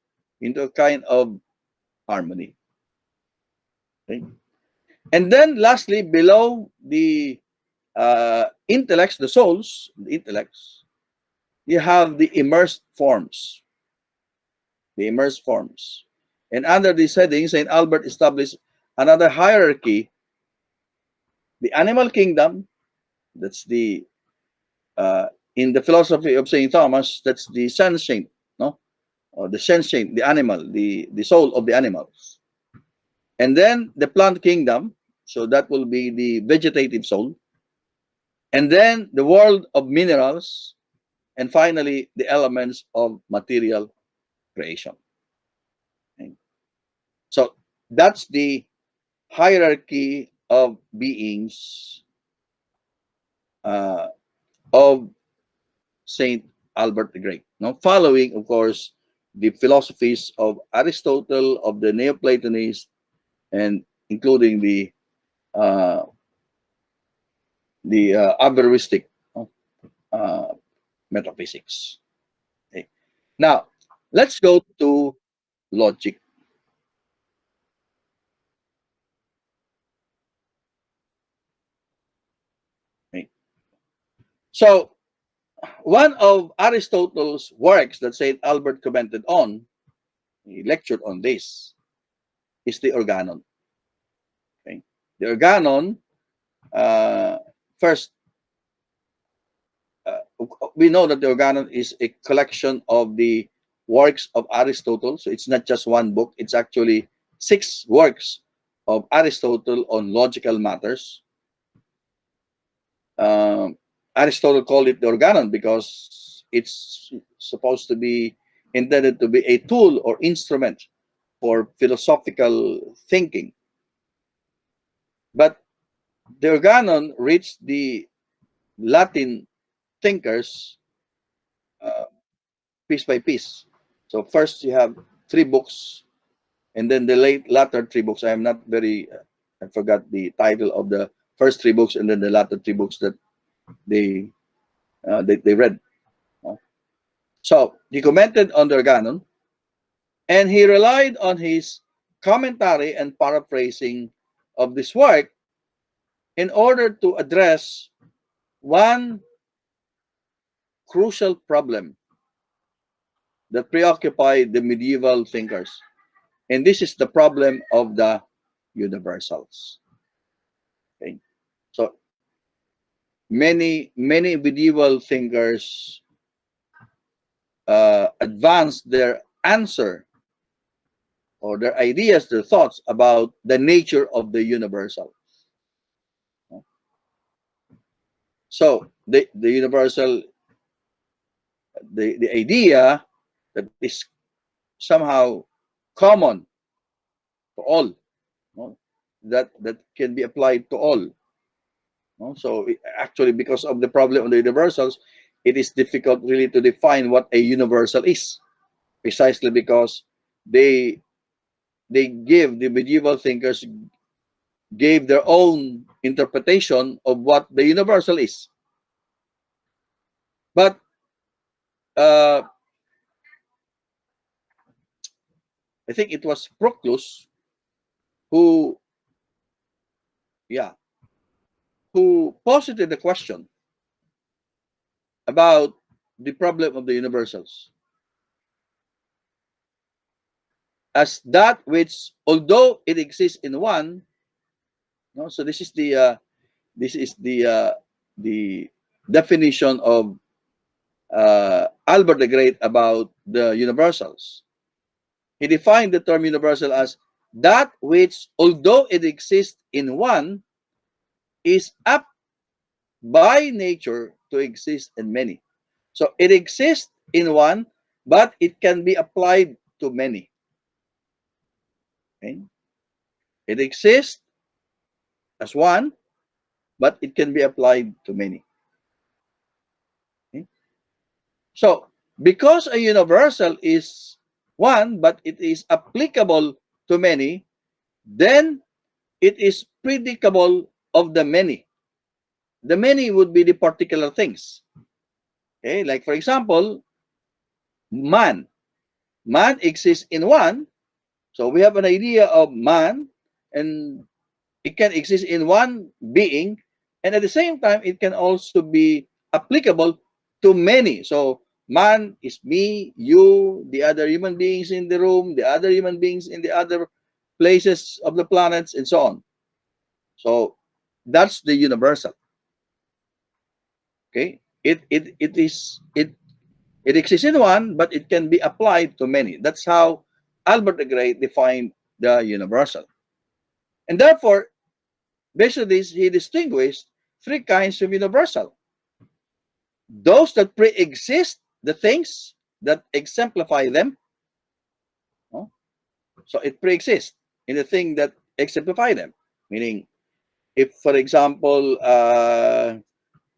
into a kind of harmony. Okay? And then, lastly, below the intellects, the souls, the intellects, you have the immersed forms. The immersed forms. And under this heading, St. Albert established another hierarchy, the animal kingdom, that's the in the philosophy of St. Thomas, that's the sentient, no? Or the sentient, the animal, the soul of the animals. And then the plant kingdom, so that will be the vegetative soul. And then the world of minerals, and finally the elements of material creation. Okay? So that's the hierarchy of beings uh, of Saint Albert the Great. Now, following, of course, the philosophies of Aristotle, of the Neoplatonists, and including uh, the Averroistic uh, metaphysics. Okay. Now, let's go to logic. Okay. So, one of Aristotle's works that Saint Albert commented on, he lectured on this, is the Organon. Okay. The Organon, uh, first, uh, we know that the Organon is a collection of the works of Aristotle. So it's not just one book, it's actually six works of Aristotle on logical matters. Um, Aristotle called it the Organon because it's supposed to be intended to be a tool or instrument for philosophical thinking. But the Organon reached the Latin thinkers uh, piece by piece. So first you have three books, and then the latter three books. I am not very. I forgot the title of the first three books, and then the latter three books that they they read. Uh, So he commented on the Organon, and he relied on his commentary and paraphrasing of this work in order to address one crucial problem that preoccupied the medieval thinkers. And this is the problem of the universals. Okay? So many medieval thinkers advanced their answer or their ideas, their thoughts about the nature of the universal. So the universal, the idea that is somehow common to all, no? That can be applied to all. No? So actually, because of the problem of the universals, it is difficult really to define what a universal is, precisely because they the medieval thinkers gave their own interpretation of what the universal is. But uh, I think it was Proclus who, yeah, who posited the question about the problem of the universals as that which, although it exists in one, no. So this is the definition of Albert the Great about the universals. He defined the term universal as that which, although it exists in one, is up by nature to exist in many. So it exists in one, but it can be applied to many. Okay? It exists as one, but it can be applied to many. Okay? So because a universal is one, but it is applicable to many, then it is predicable of the many. The many would be the particular things. Okay, like for example, man. Man exists in one, so we have an idea of man, and it can exist in one being, and at the same time, it can also be applicable to many. So man is me, you, the other human beings in the room, the other human beings in the other places of the planets, and so on. So that's the universal. Okay, it exists in one, but it can be applied to many. That's how Albert the Great defined the universal. And therefore, based on this, he distinguished three kinds of universal. Those that pre-exist the things that exemplify them. No? So it pre-exists in the thing that exemplify them. Meaning, if, for example,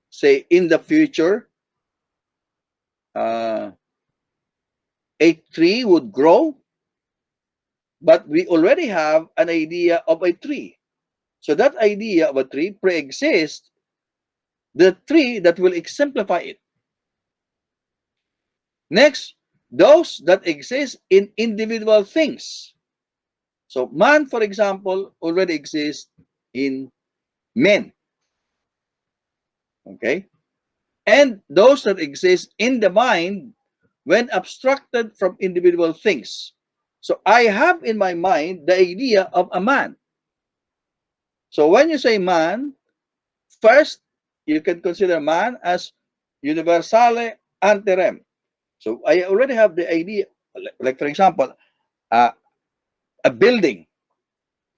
say in the future, uh, a tree would grow, but we already have an idea of a tree. So that idea of a tree pre-exists the tree that will exemplify it. Next, those that exist in individual things. So man, for example, already exists in men. Okay? And those that exist in the mind when abstracted from individual things. So I have in my mind the idea of a man. So when you say man, first, you can consider man as universale ante rem. So I already have the idea, like for example, uh, a building.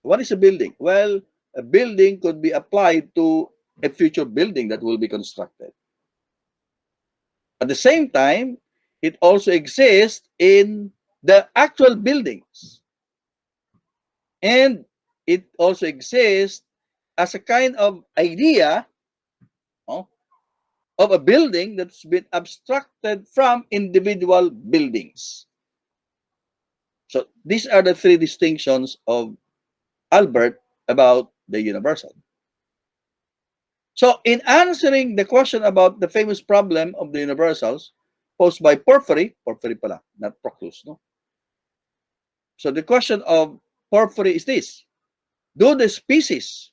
What is a building? Well, a building could be applied to a future building that will be constructed. At the same time, it also exists in the actual buildings. And it also exists as a kind of idea, oh, of a building that's been abstracted from individual buildings. So these are the three distinctions of Albert about the universal. So in answering the question about the famous problem of the universals posed by Porphyry pala, not Proclus, no? So the question of Porphyry is this: do the species,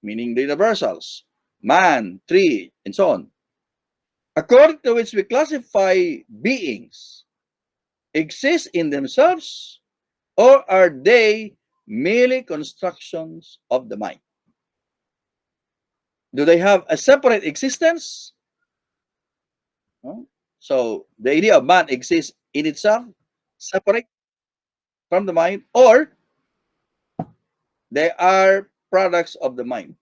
meaning the universals, man, tree, and so on, according to which we classify beings, exist in themselves, or are they merely constructions of the mind? Do they have a separate existence? No? So the idea of man exists in itself, separate from the mind, or they are products of the mind.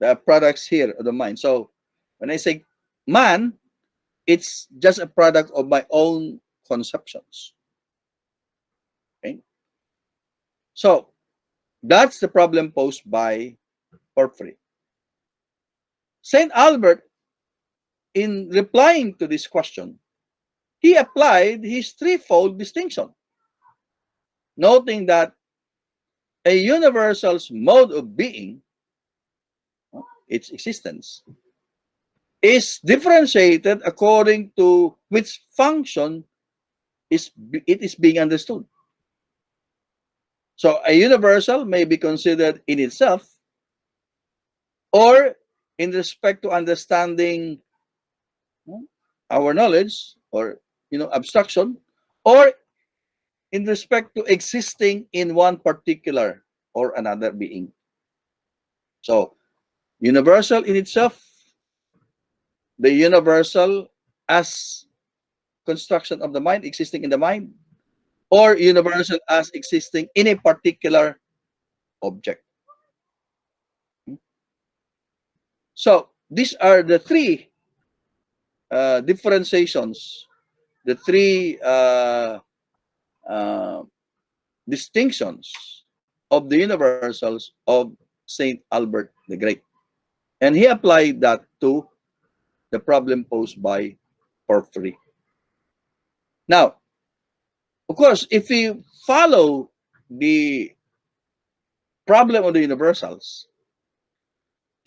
They are products here of the mind. So when I say man, it's just a product of my own conceptions. Okay? So that's the problem posed by Porphyry. Saint Albert, in replying to this question, he applied his threefold distinction, noting that a universal's mode of being, its existence, is differentiated according to which function it is being understood. So a universal may be considered in itself, or in respect to understanding our knowledge, or abstraction, or in respect to existing in one particular or another being. So universal in itself, the universal as construction of the mind, existing in the mind, or universal as existing in a particular object. So these are the three differentiations, the three uh, distinctions of the universals of Saint Albert the Great. And he applied that to the problem posed by Porphyry. Now, of course, if we follow the problem of the universals,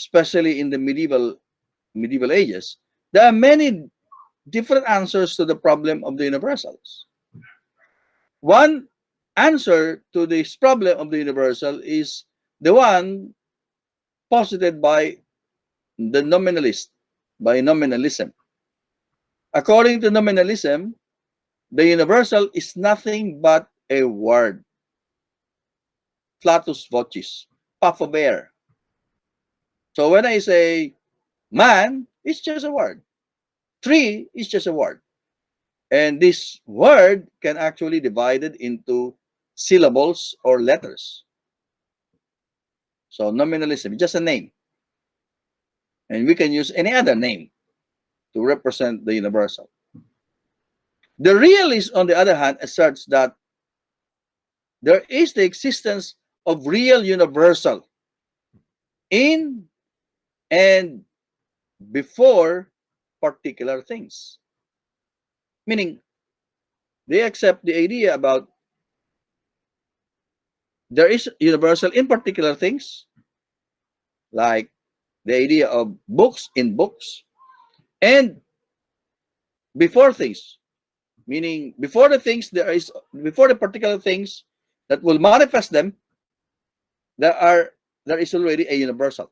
especially in the medieval ages, there are many different answers to the problem of the universals. One answer to this problem of the universal is the one posited by the nominalist, by nominalism. According to nominalism, the universal is nothing but a word, flatus vocis, puff of air. So when I say man, it's just a word. Tree is just a word. And this word can actually be divided into syllables or letters. So nominalism is just a name. And we can use any other name to represent the universal. The realist, on the other hand, asserts that there is the existence of real universal in and before particular things. Meaning, they accept the idea about there is universal in particular things, like the idea of books in books, and before things, meaning before the things before the particular things that will manifest them, there are there is already a universal.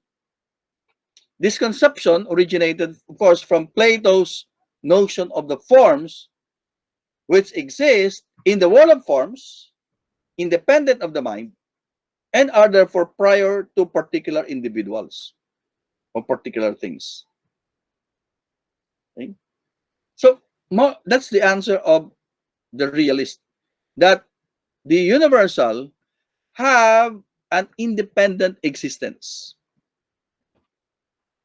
This conception originated, of course, from Plato's notion of the forms which exist in the world of forms, independent of the mind, and are therefore prior to particular individuals or particular things. Okay? So that's the answer of the realist, that the universal have an independent existence,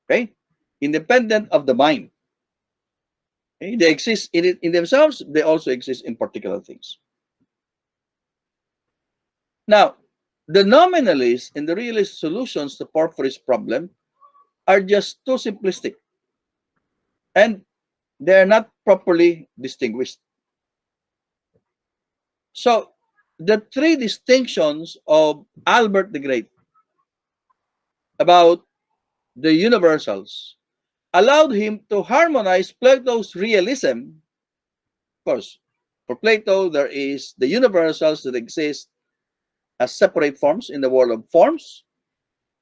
okay, independent of the mind. Okay? They exist in it in themselves. They also exist in particular things. Now, the nominalist and the realist solutions to Porphyry's problem are just too simplistic, and they are not properly distinguished. So, the three distinctions of Albert the Great about the universals allowed him to harmonize Plato's realism. Of course, for Plato, there is the universals that exist as separate forms in the world of forms.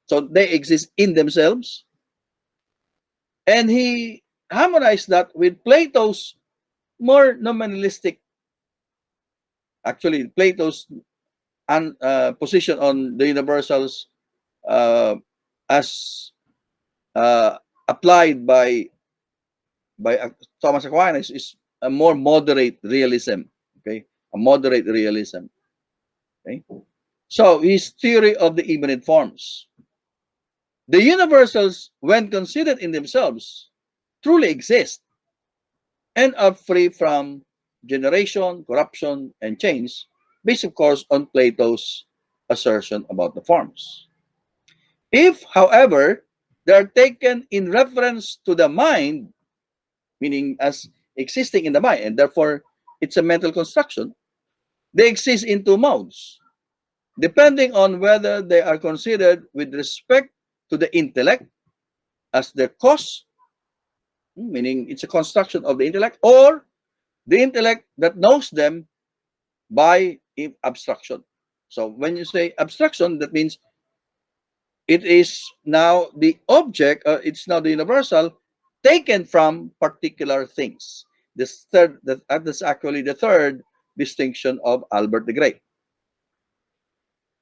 So they exist in themselves. And he harmonized that with Plato's more nominalistic, actually, Plato's position on the universals uh, as applied by Thomas Aquinas is a more moderate realism. Okay, a moderate realism. Okay, so his theory of the immanent forms, the universals, when considered in themselves, truly exist and are free from generation, corruption, and change, based, of course, on Plato's assertion about the forms. If, however, they are taken in reference to the mind, meaning as existing in the mind, and therefore it's a mental construction, they exist in two modes, depending on whether they are considered with respect to the intellect as the cause, meaning it's a construction of the intellect, or the intellect that knows them by abstraction. So when you say abstraction, that means it is now the object, it's now the universal taken from particular things. That's actually the third distinction of Albert the Great.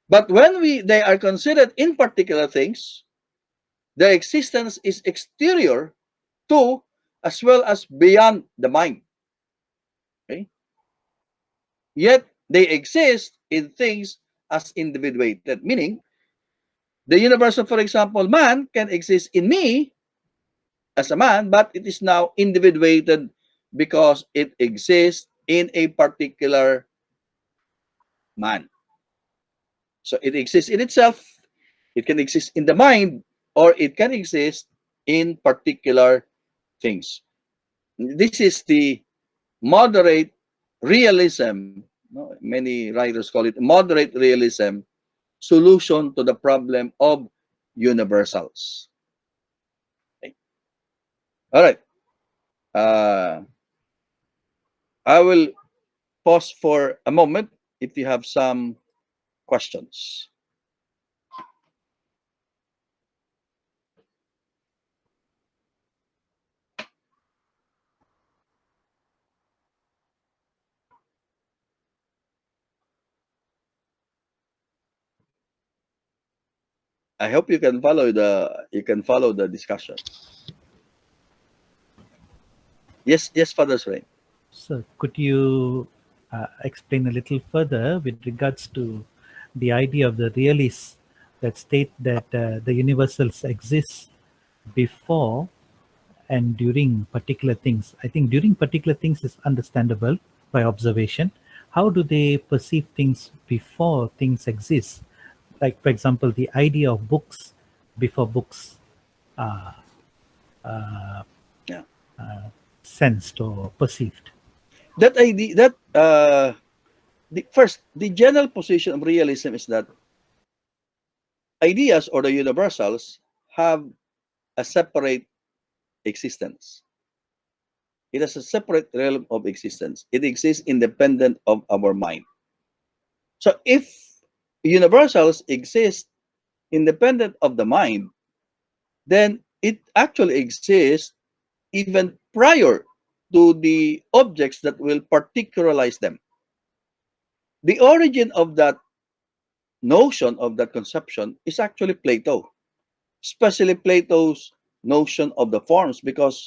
But when they are considered in particular things, their existence is exterior to as well as beyond the mind. Okay? Yet they exist in things as individuated, meaning the universal, for example, man can exist in me as a man, but it is now individuated because it exists in a particular man. So it exists in itself, it can exist in the mind, or it can exist in particular things. This is the moderate realism. No, many writers call it moderate realism solution to the problem of universals. Okay. All right. Uh, I will pause for a moment if you have some questions. I hope you can follow the discussion. Yes, yes, Father's Rain. So, could you explain a little further with regards to the idea of the realists that state that the universals exist before and during particular things? I think during particular things is understandable by observation. How do they perceive things before things exist? Like, for example, the idea of books before books are Yeah. sensed or perceived. That idea that the general position of realism is that ideas or the universals have a separate existence. It has a separate realm of existence. It exists independent of our mind. So if universals exist independent of the mind, then it actually exists even prior to the objects that will particularize them. The origin of that notion, of that conception, is actually Plato, especially Plato's notion of the forms, because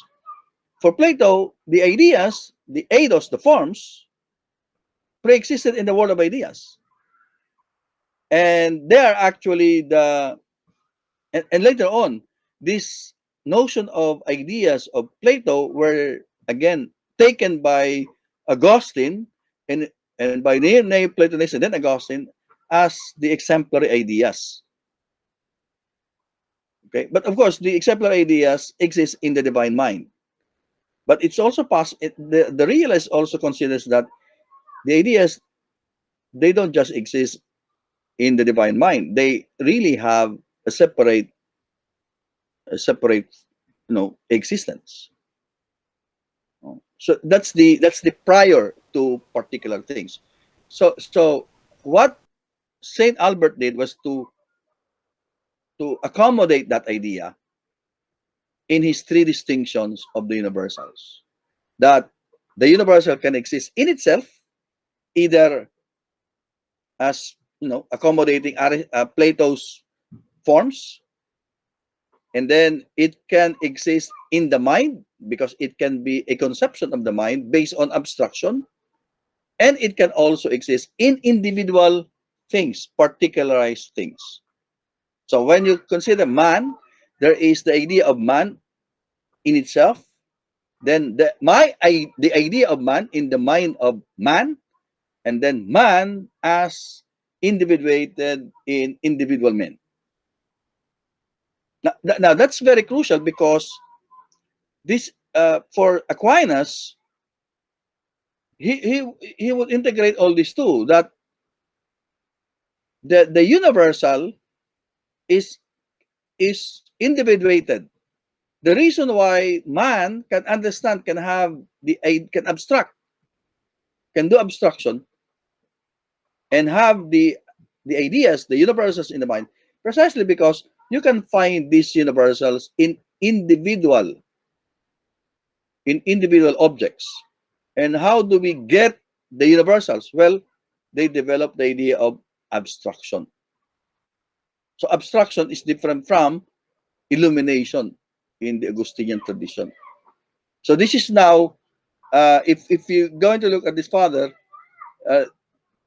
for Plato, the ideas, the eidos, the forms, pre-existed in the world of ideas. And they are actually and later on, this notion of ideas of Plato were again taken by Augustine and by Neoplatonism and then Augustine as the exemplary ideas. Okay, but of course, the exemplary ideas exist in the divine mind. But it's also the realist also considers that the ideas, they don't just exist in the divine mind. They really have a separate existence. So that's the prior to particular things. So what Saint Albert did was to accommodate that idea in his three distinctions of the universals. That the universal can exist in itself, either as accommodating Plato's forms, and then it can exist in the mind because it can be a conception of the mind based on abstraction, and it can also exist in individual things, particularized things. So when you consider man, there is the idea of man in itself, then the idea of man in the mind of man, and then man as individuated in individual men. Now that's very crucial because this for Aquinas, he would integrate all these too. That the universal is individuated. The reason why man can understand, can abstract, can do abstraction, and have the ideas, the universals in the mind, precisely because you can find these universals in individual objects. And how do we get the universals? Well, they develop the idea of abstraction. So abstraction is different from illumination in the Augustinian tradition. So this is now, if you're going to look at this further, uh,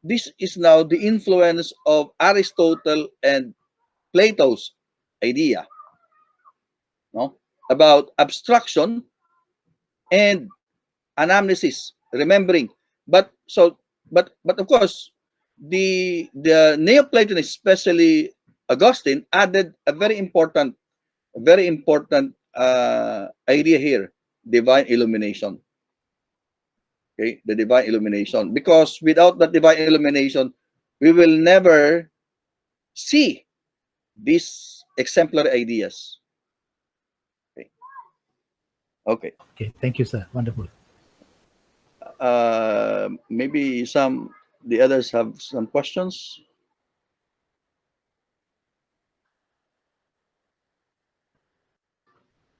this is now the influence of Aristotle and Plato's idea, no, about abstraction and anamnesis, remembering. But so, but of course, the Neoplatonists, especially Augustine, added a very important idea here: divine illumination. Okay, the divine illumination. Because without that divine illumination, we will never see these exemplary ideas. Okay. Okay. Okay, thank you, sir. Wonderful. Maybe some the others have some questions.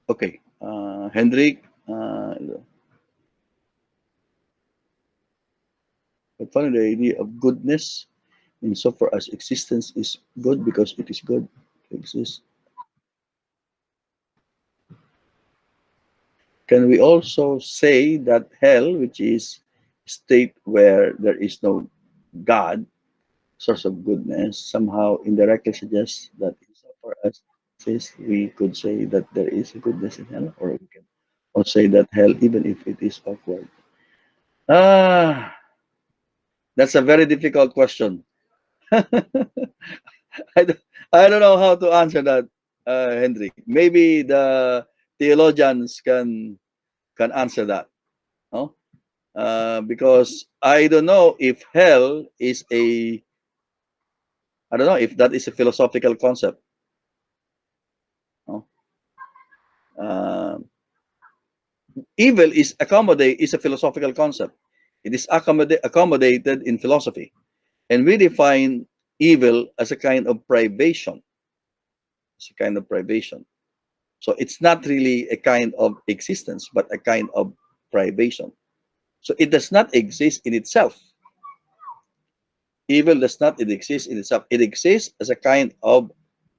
Okay. Hendrik, I find the idea of goodness insofar as existence is good because it is good to exist. Can we also say that hell, which is state where there is no God, source of goodness, somehow indirectly suggests that insofar as exists, we could say that there is a goodness in hell, or we can also say that hell, even if it is awkward. Ah, that's a very difficult question. I don't, I don't know how to answer that, Hendrik. Maybe the theologians can answer that. No? Because I don't know if hell is a I don't know if that is a philosophical concept. No? Uh, Evil is a philosophical concept. It is accommodated in philosophy, and we define evil as a kind of privation. It's a kind of privation. So it's not really a kind of existence, but a kind of privation. So it does not exist in itself. Evil does not exist in itself. It exists as a kind of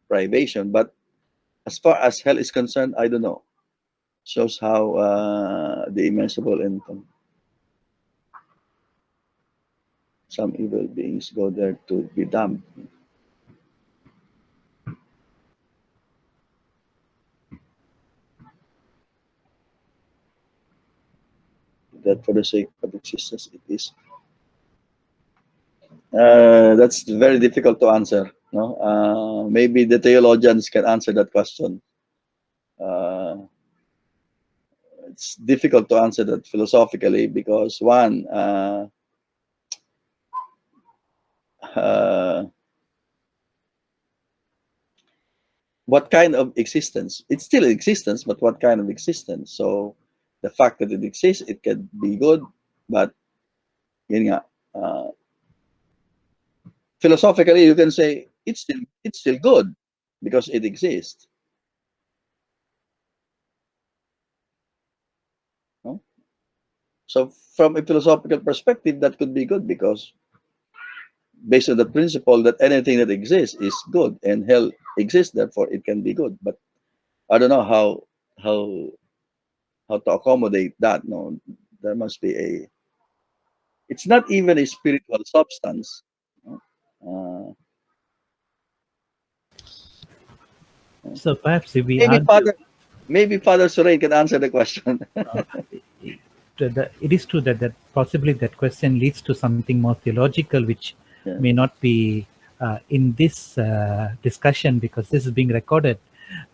privation. But as far as hell is concerned, I don't know. Shows how the immeasurable and some evil beings go there to be damned. That for the sake of existence, it is. That's very difficult to answer. No, maybe the theologians can answer that question. Uh, it's difficult to answer that philosophically because one, uh, what kind of existence? It's still existence, but what kind of existence? So the fact that it exists, it can be good, but yun nga, philosophically, you can say it's still good because it exists. No? So from a philosophical perspective, that could be good because based on the principle that anything that exists is good and hell exists, therefore it can be good. But I don't know how how to accommodate that. No, there must be a. It's not even a spiritual substance. No? So perhaps if we Maybe argue, Father Surain can answer the question. uh, it is true that possibly that question leads to something more theological, which Yeah. may not be in this discussion because this is being recorded,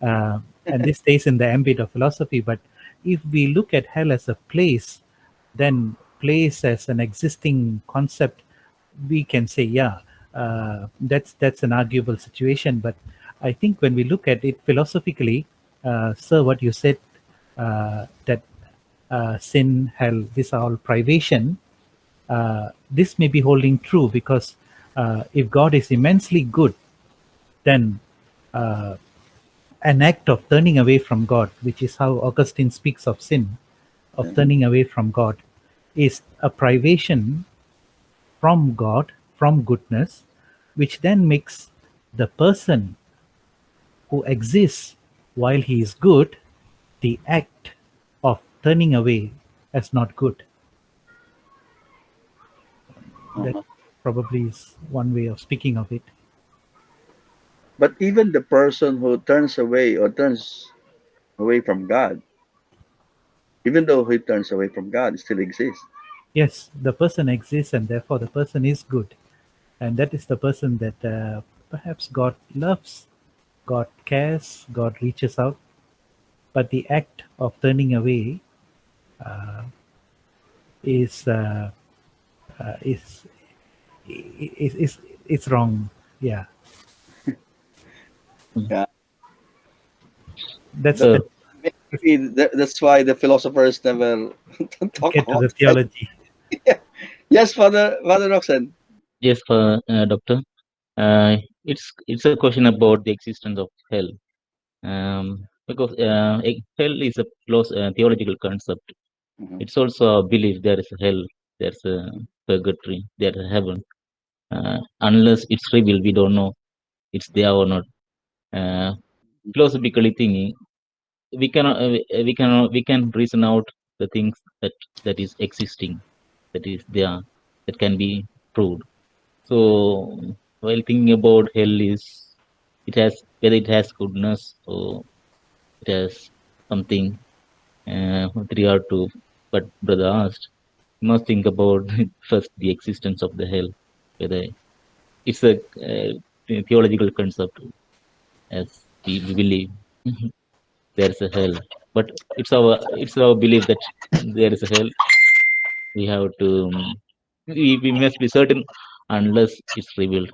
uh, and this stays in the ambit of philosophy. But if we look at hell as a place, then place as an existing concept, we can say, yeah, that's an arguable situation. But I think when we look at it philosophically, sir, what you said, that sin, hell, these are all privation. This may be holding true because if God is immensely good, then an act of turning away from God, which is how Augustine speaks of sin, of Yeah. turning away from God, is a privation from God, from goodness, which then makes the person who exists while he is good the act of turning away as not good. That Uh-huh. probably is one way of speaking of it. But even the person who turns away or turns away from God, even though he turns away from God, still exists. Yes, the person exists and therefore the person is good. And that is the person that perhaps God loves, God cares, God reaches out. But the act of turning away is uh, is is is wrong. Yeah. Yeah. That's That, the So maybe that's why the philosophers never talk get to about the it. theology. Yes, Father Roxanne. yes, for doctor, uh, it's a question about the existence of hell. Because hell is a close theological concept. Mhm. It's also a belief there is a hell, there's a purgatory, there's a heaven. Unless it's revealed, we don't know it's there or not. Uh, Philosophically thinking, we can reason out the things that is existing, that is there, that can be proved. So while thinking about hell is, it has, whether it has goodness or it has something with regard to what brother asked, you must think about first the existence of the hell, whether it's a theological concept, as we believe there's a hell. But it's our belief that there is a hell. We have to we must be certain unless it's revealed.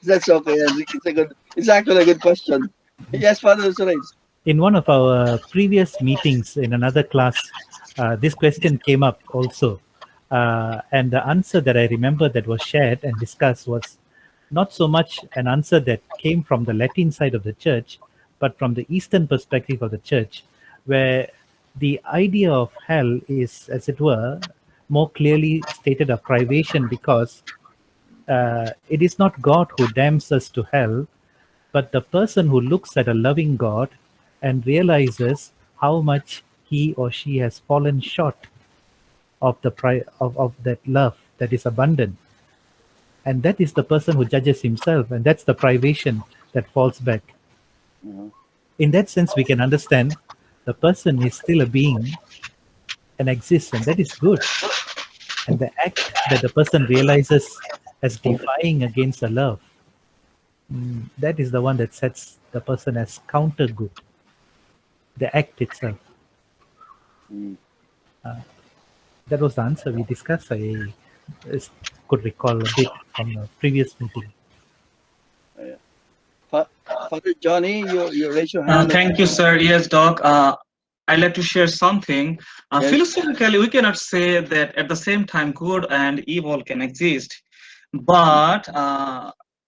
That's okay. It's actually a good question. Yes, Father Suresh. In one of our previous meetings in another class, this question came up also. And the answer that I remember that was shared and discussed was not so much an answer that came from the Latin side of the church, but from the Eastern perspective of the church, where the idea of hell is, as it were, more clearly stated a privation because it is not God who damns us to hell, but the person who looks at a loving God and realizes how much he or she has fallen short of of that love that is abundant. And that is the person who judges himself, and that's the privation that falls back. Mhm. In that sense, we can understand the person is still a being and exists, and that is good. And the act that the person realizes as defying against the love, that is the one that sets the person as counter good, the act itself. Mm. That was the answer we discussed. I could recall a bit from the previous meeting. Yeah. Fa- Father Johnny, you raise your hand. Thank you, sir. Yes, Doc. I'd like to share something. Yes. Philosophically, we cannot say that at the same time good and evil can exist. But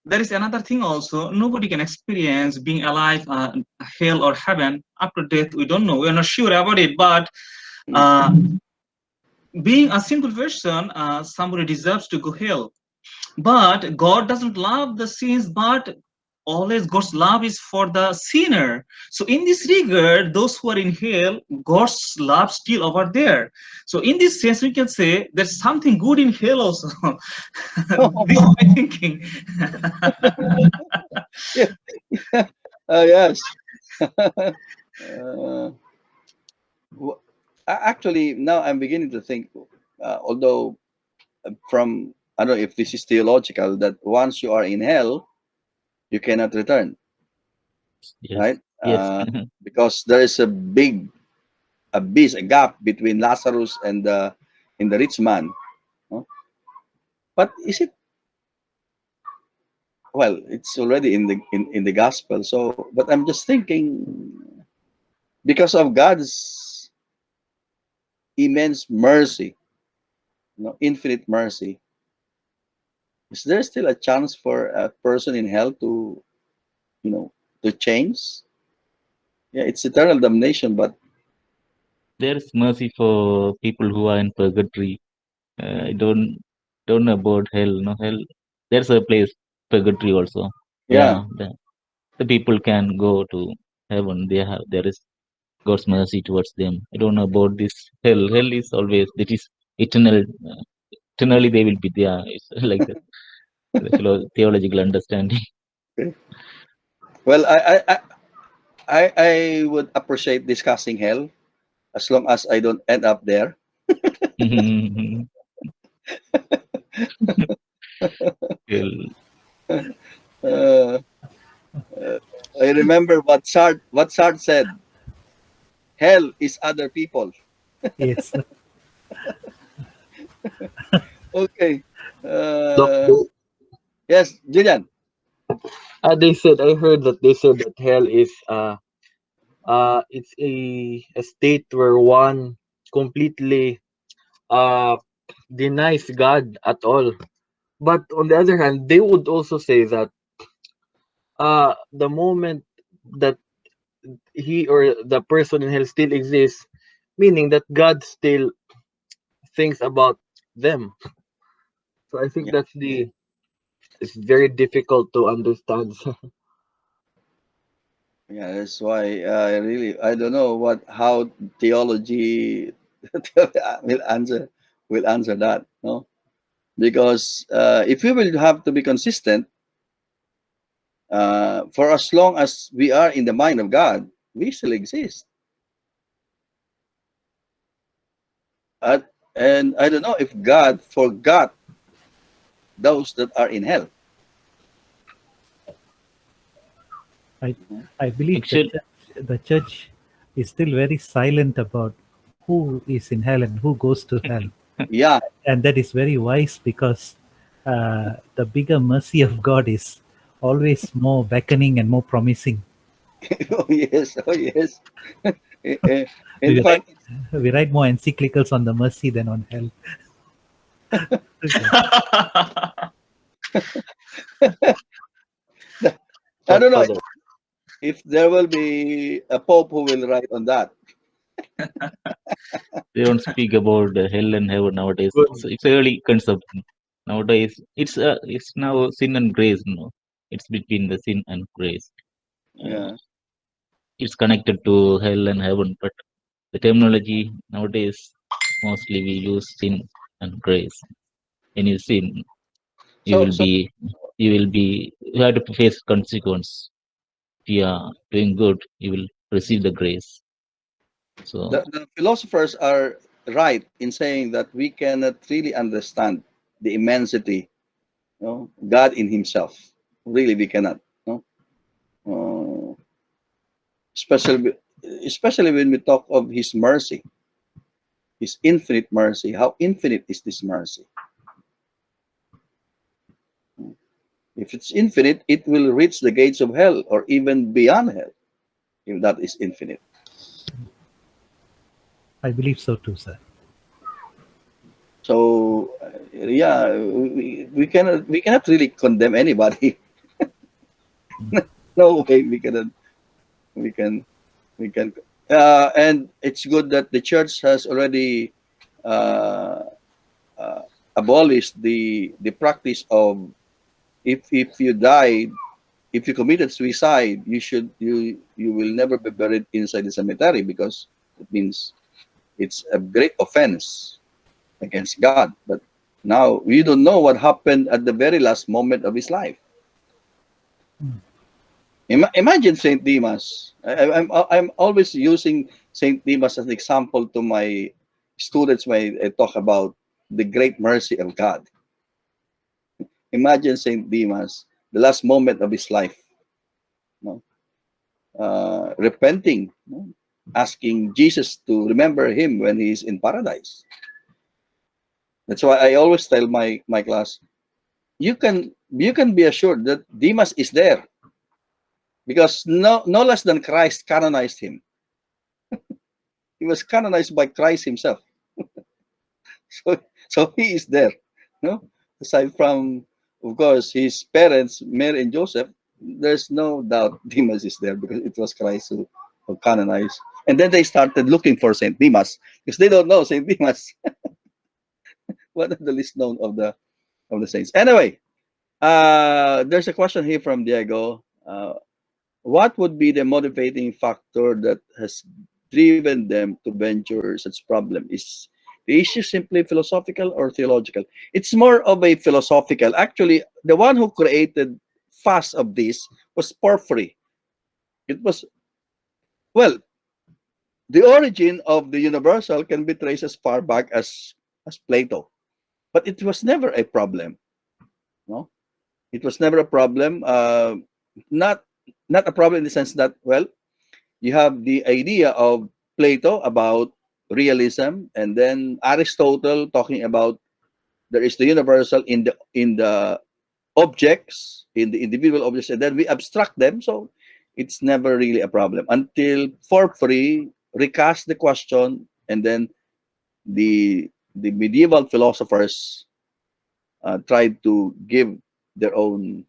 there is another thing also. Nobody can experience being alive, hell or heaven after death. We don't know. We are not sure about it. But Mm. uh, being a simple person, somebody deserves to go hell. But God doesn't love the sins, but always God's love is for the sinner. So in this regard, those who are in hell, God's love still over there. So in this sense, we can say there's something good in hell also. This is my thinking. Yeah. Yes. uh, w- Actually, now I'm beginning to think, although from, I don't know if this is theological, that once you are in hell, you cannot return, Yes, right? yes. Because there is a big abyss, a gap between Lazarus and the rich man. No? But is it, well, it's already in the gospel. So, but I'm just thinking, because of God's immense mercy, infinite mercy, is there still a chance for a person in hell you know, to change? Yeah, it's eternal damnation, but There's mercy for people who are in purgatory. I don't know about hell. No hell. There's a place purgatory also. Yeah, yeah. the people can go to heaven. There is God's mercy towards them. I don't know about this hell. Hell is always, it is eternal. Eternally they will be there. It's like that. The theological understanding. Okay. Well, I would appreciate discussing hell as long as I don't end up there. Well, Uh, I remember what Sartre said. Hell is other people. Yes. Okay. Doc, Yes, Julian. I heard that they said that hell is it's a state where one completely uh denies God at all. But on the other hand, they would also say that the moment that he or the person in hell still exists, meaning that God still thinks about them. So I think Yeah, that's the it's very difficult to understand. yeah. That's why I really I don't know what how theology will answer will answer that. No, because if we will have to be consistent, for as long as we are in the mind of God, we still exist. Uh, and I don't know if God forgot those that are in hell. I, I believe Actually, the church is still very silent about who is in hell and who goes to hell. Yeah. And that is very wise because the bigger mercy of God is always more beckoning and more promising. Oh yes. Oh yes. Eh, eh, In We write, fact, we write more encyclicals on the mercy than on hell. I Thanks don't know for that. if there will be a pope who will write on that. they don't speak about hell and heaven nowadays. Good. It's early concept nowadays. It's now sin and grace. No, it's between the sin and grace. Uh, Yeah. it's connected to hell and heaven, but the terminology nowadays mostly we use sin and grace. When you sin, you So will so be you have to face consequence. If you are doing good, you will receive the grace. So the philosophers are right in saying that we cannot really understand the immensity, God in Himself. Really, we cannot. No? Uh, especially, especially when we talk of His mercy, His infinite mercy. How infinite is this mercy? If it's infinite, it will reach the gates of hell or even beyond hell, if that is infinite. I believe so too, sir. So, yeah, we cannot really condemn anybody. No way we can we can. And it's good that the church has already uh, uh, abolished the practice of if you died, if you committed suicide, you will never be buried inside the cemetery because it means it's a great offense against God. But now we don't know what happened at the very last moment of his life. Imagine Saint Dimas. I'm always using Saint Dimas as an example to my students when I talk about the great mercy of God. Imagine Saint Dimas, the last moment of his life, no? Repenting, no? Asking Jesus to remember him when he's in paradise. That's why I always tell my class, you can be assured that Demas is there because no less than Christ canonized him. He was canonized by Christ himself. So he is there. No? Aside from, of course, his parents, Mary and Joseph, there's no doubt Demas is there because it was Christ who canonized. And then they started looking for Saint Demas because they don't know Saint Demas, one of the least known of the saints. Anyway, there's a question here from Diego. What would be the motivating factor that has driven them to venture such problem? Is the issue simply philosophical or theological? It's more of a philosophical. Actually, the one who created fast of this was Porphyry. It was, well, the origin of the universal can be traced as far back as Plato, but it was never a problem. No, it was never a problem. Not not a problem in the sense that, well, you have the idea of Plato about realism, and then Aristotle talking about there is the universal in the objects, in the individual objects, and then we abstract them. So it's never really a problem until Porphyry recast the question, and then the medieval philosophers tried to give their own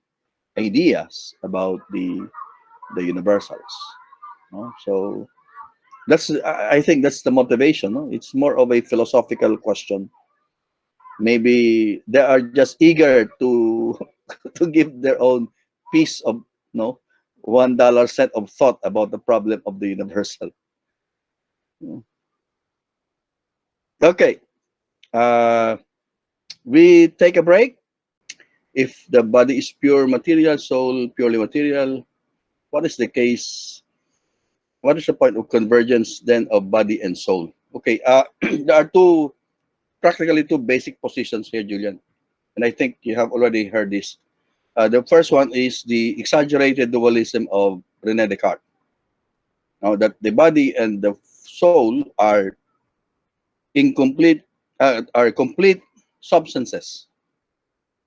ideas about the universals. No? So that's, I think that's the motivation. No? It's more of a philosophical question. Maybe they are just eager to to give their own piece of, no, $1 set of thought about the problem of the universal. Okay, uh, we take a break. If the body is pure material, soul purely material, what is the case? What is the point of convergence then of body and soul? Okay, there are practically two basic positions here, Julian, and I think you have already heard this. The first one is the exaggerated dualism of René Descartes. Now that the body and the soul incomplete, are complete substances.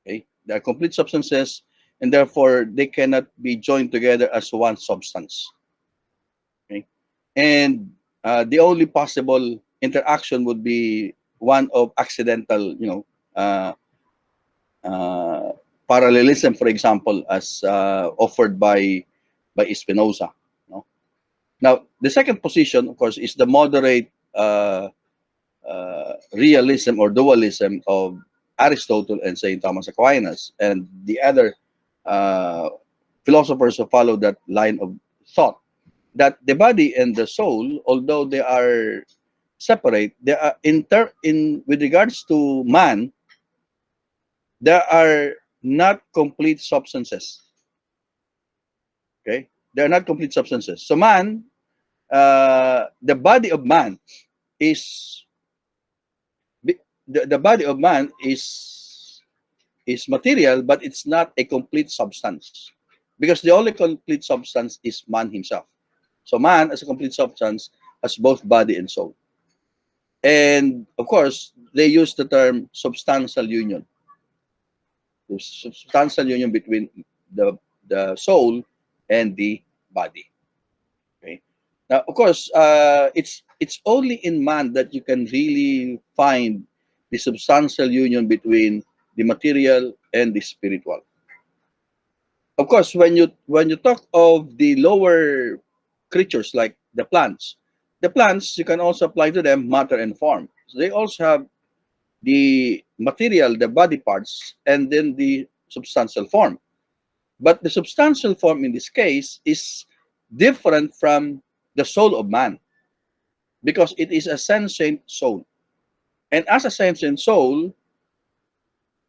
Okay, they are complete substances, and therefore they cannot be joined together as one substance. Okay, and the only possible interaction would be one of accidental, uh, uh, parallelism, for example, as offered by Spinoza. No? Now, the second position, of course, is the moderate realism or dualism of Aristotle and Saint Thomas Aquinas, and the other uh, philosophers who follow that line of thought, that the body and the soul, although they are separate, they are in with regards to man, there are not complete substances. Okay, they are not complete substances. So man, the body of man is the body of man is material, but it's not a complete substance, because the only complete substance is man himself. So man, as a complete substance, has both body and soul. And of course, they use the term substantial union. The substantial union between the soul and the body. Okay. Now, of course, it's only in man that you can really find the substantial union between the material and the spiritual. Of course, when you talk of the lower creatures like the plants you can also apply to them matter and form. So they also have the material, the body parts, and then the substantial form. But the substantial form in this case is different from the soul of man, because it is a sentient soul. And as a sentient soul,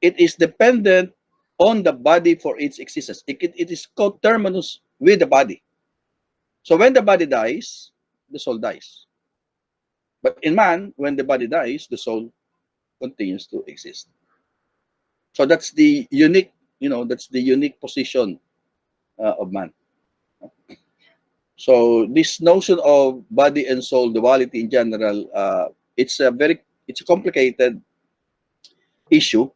it is dependent on the body for its existence. It is coterminous with the body. So when the body dies, the soul dies. But in man, when the body dies, the soul continues to exist. So that's the unique, that's the unique position of man. So this notion of body and soul duality in general, it's a complicated issue,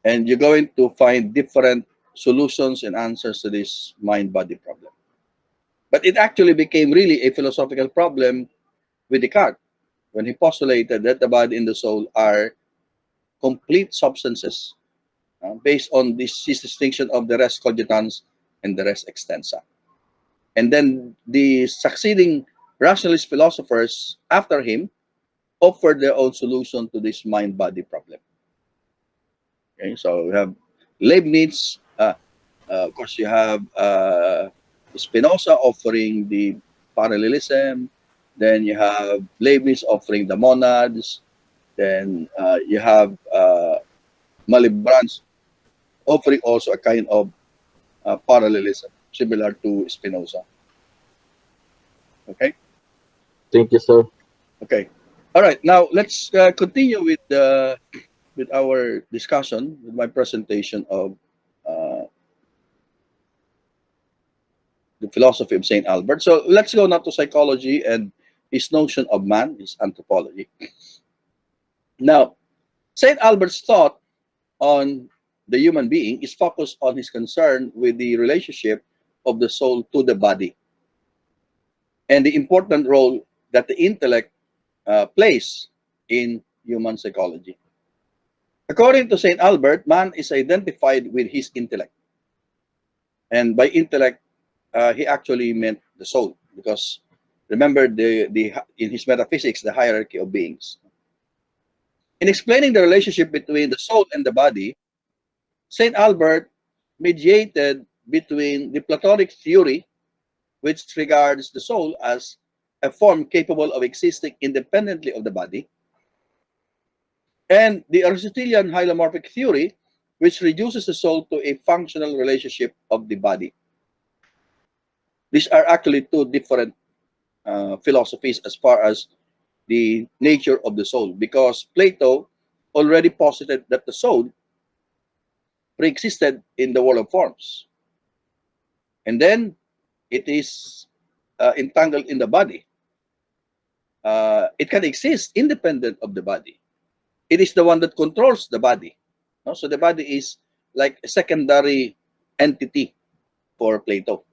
and you're going to find different solutions and answers to this mind-body problem. But it actually became really a philosophical problem with Descartes when he postulated that the body and the soul are complete substances, based on his distinction of the res cogitans and the res extensa. And then the succeeding rationalist philosophers after him offered their own solution to this mind-body problem. Okay, so we have Leibniz. Of course, you have Spinoza offering the parallelism. Then you have Leibniz offering the monads. Then you have Malebranche offering also a kind of parallelism similar to Spinoza. Okay. Thank you, sir. Okay. All right. Now let's continue with our discussion, with my presentation of uh, the philosophy of Saint Albert. So let's go now to psychology and his notion of man, his anthropology. Now, Saint Albert's thought on the human being, is focused on his concern with the relationship of the soul to the body and the important role that the intellect plays in human psychology. According to St. Albert, man is identified with his intellect. And by intellect, he actually meant the soul, because remember the in his metaphysics, the hierarchy of beings. In explaining the relationship between the soul and the body, St. Albert mediated between the Platonic theory, which regards the soul as a form capable of existing independently of the body, and the Aristotelian hylomorphic theory, which reduces the soul to a functional relationship of the body. These are actually two different philosophies as far as the nature of the soul, because Plato already posited that the soul pre-existed in the world of forms, and then it is entangled in the body. It can exist independent of the body. It is the one that controls the body. No? So the body is like a secondary entity for Plato.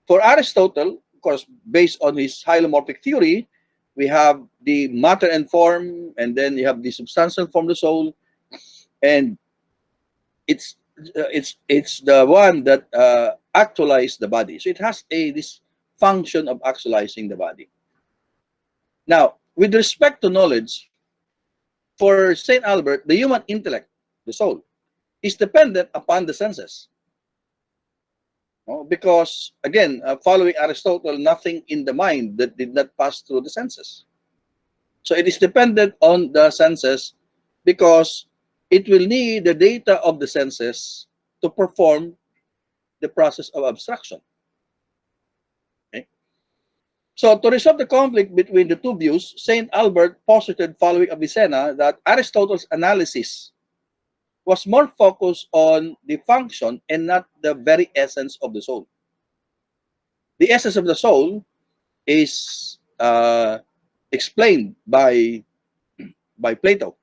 For Aristotle, of course, based on his hylomorphic theory, we have the matter and form, and then you have the substantial form of the soul, and it's the one that actualizes the body. So it has this function of actualizing the body. Now, with respect to knowledge, for Saint Albert, the human intellect, the soul, is dependent upon the senses. Because again, following Aristotle, nothing in the mind that did not pass through the senses. So it is dependent on the senses, because it will need the data of the senses to perform the process of abstraction. Okay? So to resolve the conflict between the two views, Saint Albert posited following Avicenna that Aristotle's analysis was more focused on the function and not the very essence of the soul. The essence of the soul is explained by Plato.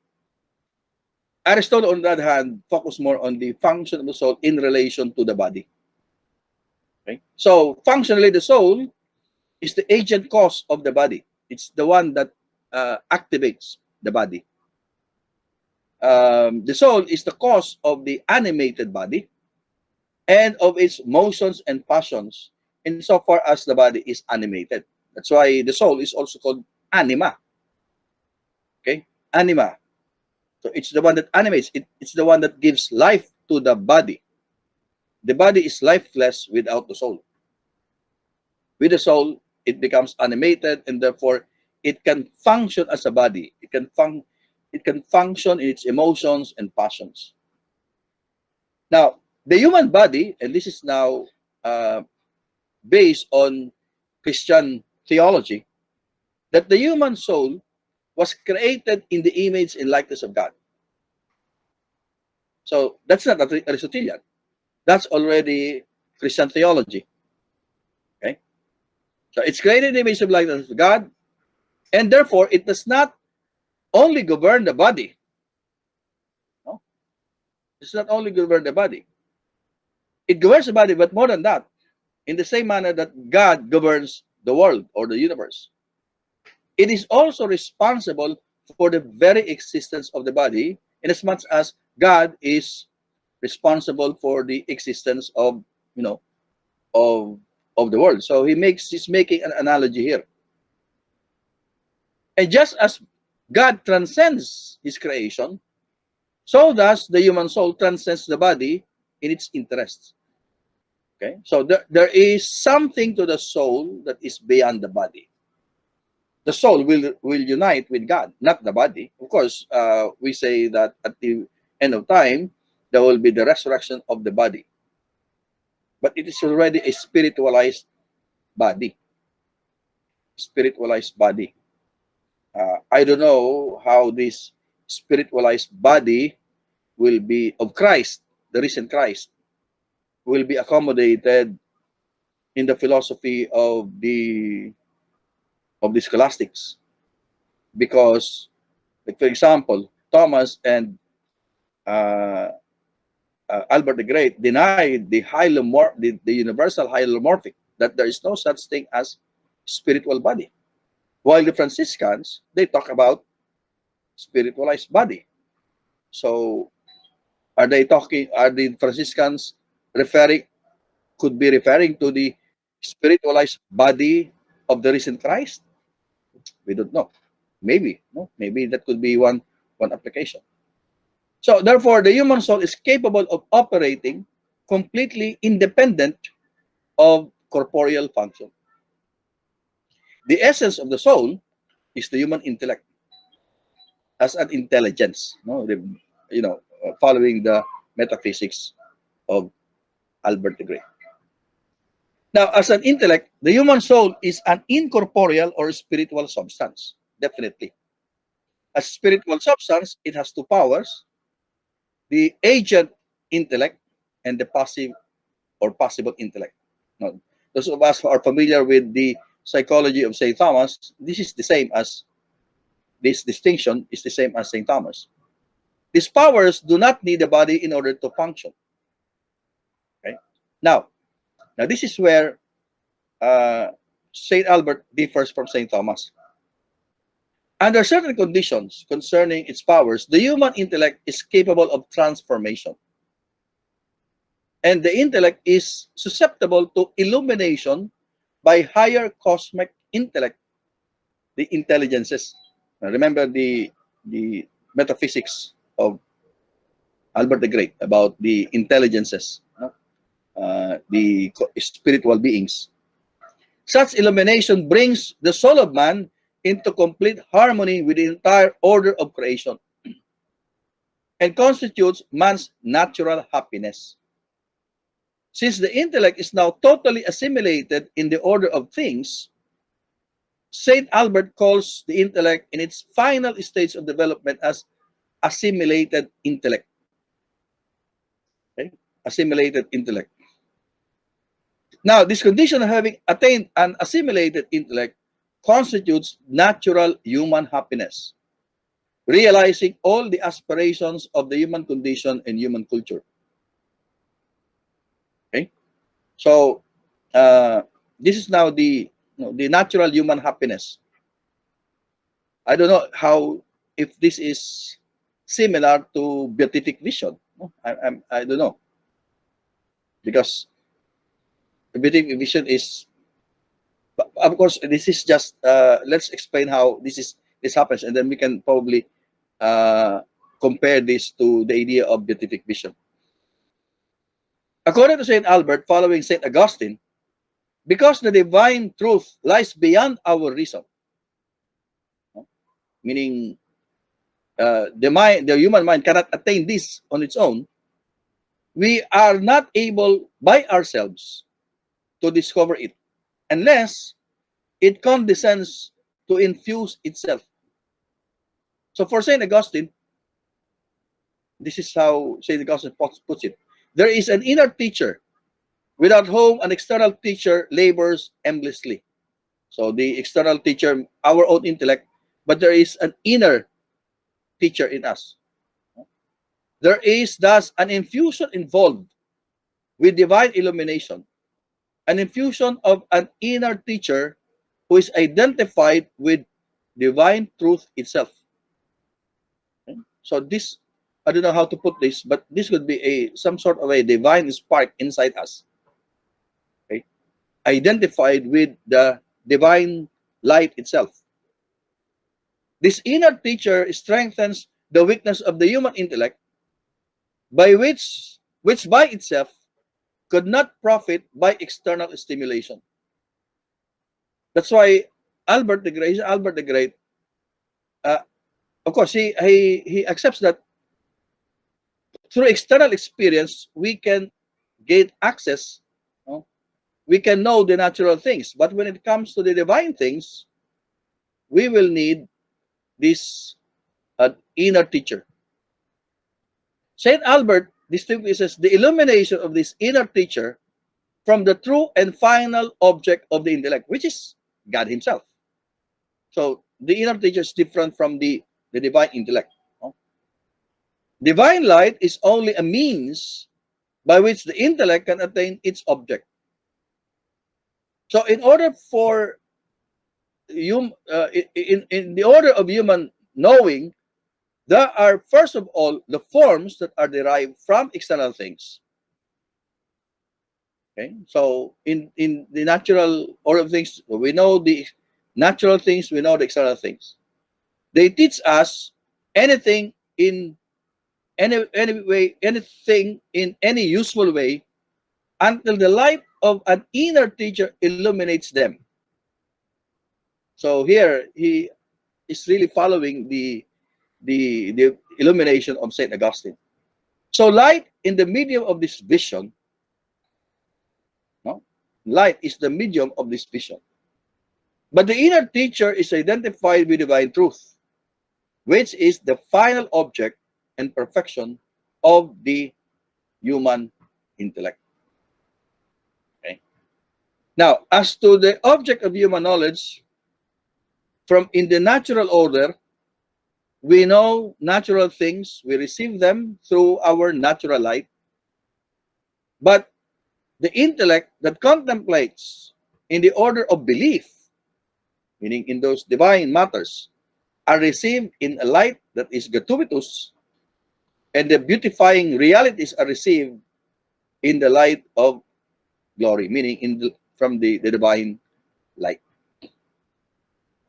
Aristotle, on the other hand, focused more on the function of the soul in relation to the body. Okay? So functionally, the soul is the agent cause of the body. It's the one that activates the body. The soul is the cause of the animated body and of its motions and passions, insofar as the body is animated. That's why the soul is also called anima. Okay, anima. So it's the one that animates. It's the one that gives life to the body. The body is lifeless without the soul. With the soul, it becomes animated, and therefore it can function as a body. It can function in its emotions and passions. Now, the human body, and this is now based on Christian theology, that the human soul was created in the image and likeness of God. So that's not Aristotelian. That's already Christian theology. Okay, so it's created in the image of likeness of God, and therefore it does not only govern the body. No, it's not only govern the body. It governs the body, but more than that, in the same manner that God governs the world or the universe, it is also responsible for the very existence of the body, in as much as God is responsible for the existence of, you know, of the world. So he's making an analogy here. And just as God transcends his creation, so does the human soul transcends the body in its interests. Okay, so there is something to the soul that is beyond the body. The soul will unite with God, not the body. Of course, we say that at the end of time, there will be the resurrection of the body. But it is already a spiritualized body. Spiritualized body. I don't know how this spiritualized body will be of Christ, the risen Christ, will be accommodated in the philosophy of the scholastics. Because, like for example, Thomas and Albert the Great denied the universal hylomorphic, that there is no such thing as spiritual body. While the Franciscans, they talk about spiritualized body. So are the Franciscans referring, could be referring to the spiritualized body of the risen Christ? We don't know. Maybe, no? Maybe that could be one application. So therefore, the human soul is capable of operating completely independent of corporeal function. The essence of the soul is the human intellect as an intelligence, no? Following the metaphysics of Albert the Great. Now, as an intellect, the human soul is an incorporeal or spiritual substance, definitely. As spiritual substance, it has two powers: the agent intellect and the passive or possible intellect. Now, those of us who are familiar with the psychology of St. Thomas, this distinction is the same as St. Thomas. These powers do not need the body in order to function. Okay? Now, this is where St. Albert differs from St. Thomas. Under certain conditions concerning its powers, the human intellect is capable of transformation. And the intellect is susceptible to illumination by higher cosmic intellect, the intelligences. Now remember the metaphysics of Albert the Great about the intelligences, the spiritual beings. Such illumination brings the soul of man into complete harmony with the entire order of creation and constitutes man's natural happiness. Since the intellect is now totally assimilated in the order of things, St. Albert calls the intellect in its final stage of development as assimilated intellect. Okay? Assimilated intellect. Now, this condition of having attained an assimilated intellect constitutes natural human happiness, realizing all the aspirations of the human condition and human culture. Okay? So, this is now the natural human happiness. I don't know if this is similar to beatific vision. I don't know, because beatific vision is, of course, this is just let's explain how this happens, and then we can probably compare this to the idea of beatific vision. According to Saint Albert, following Saint Augustine, because the divine truth lies beyond our reason, meaning the human mind cannot attain this on its own, we are not able by ourselves to discover it unless it condescends to infuse itself. So for St. Augustine, this is how St. Augustine puts it: there is an inner teacher without whom an external teacher labors endlessly. So the external teacher, our own intellect, but there is an inner teacher in us. There is thus an infusion involved with divine illumination, an infusion of an inner teacher who is identified with divine truth itself. Okay? So this, I don't know how to put this, but this would be some sort of a divine spark inside us, okay? Identified with the divine light itself. This inner teacher strengthens the weakness of the human intellect, by which by itself could not profit by external stimulation. That's why Albert the Great, uh, of course, he accepts that through external experience we can gain access, no? We can know the natural things, but when it comes to the divine things, we will need this inner teacher. Saint Albert distinguishes the illumination of this inner teacher from the true and final object of the intellect, which is God himself. So the inner teacher is different from the divine intellect. No? Divine light is only a means by which the intellect can attain its object. So, in order for in the order of human knowing, there are first of all the forms that are derived from external things. Okay, so in the natural order of things, we know the natural things, we know the external things. They teach us anything in any way, anything in any useful way, until the light of an inner teacher illuminates them. So here he is really following the illumination of Saint Augustine. So light in the medium of this vision, no? Light is the medium of this vision. But the inner teacher is identified with divine truth, which is the final object and perfection of the human intellect. Okay. Now, as to the object of human knowledge, from in the natural order, we know natural things, we receive them through our natural light, but the intellect that contemplates in the order of belief, meaning in those divine matters, are received in a light that is gratuitous, and the beautifying realities are received in the light of glory, meaning from the divine light.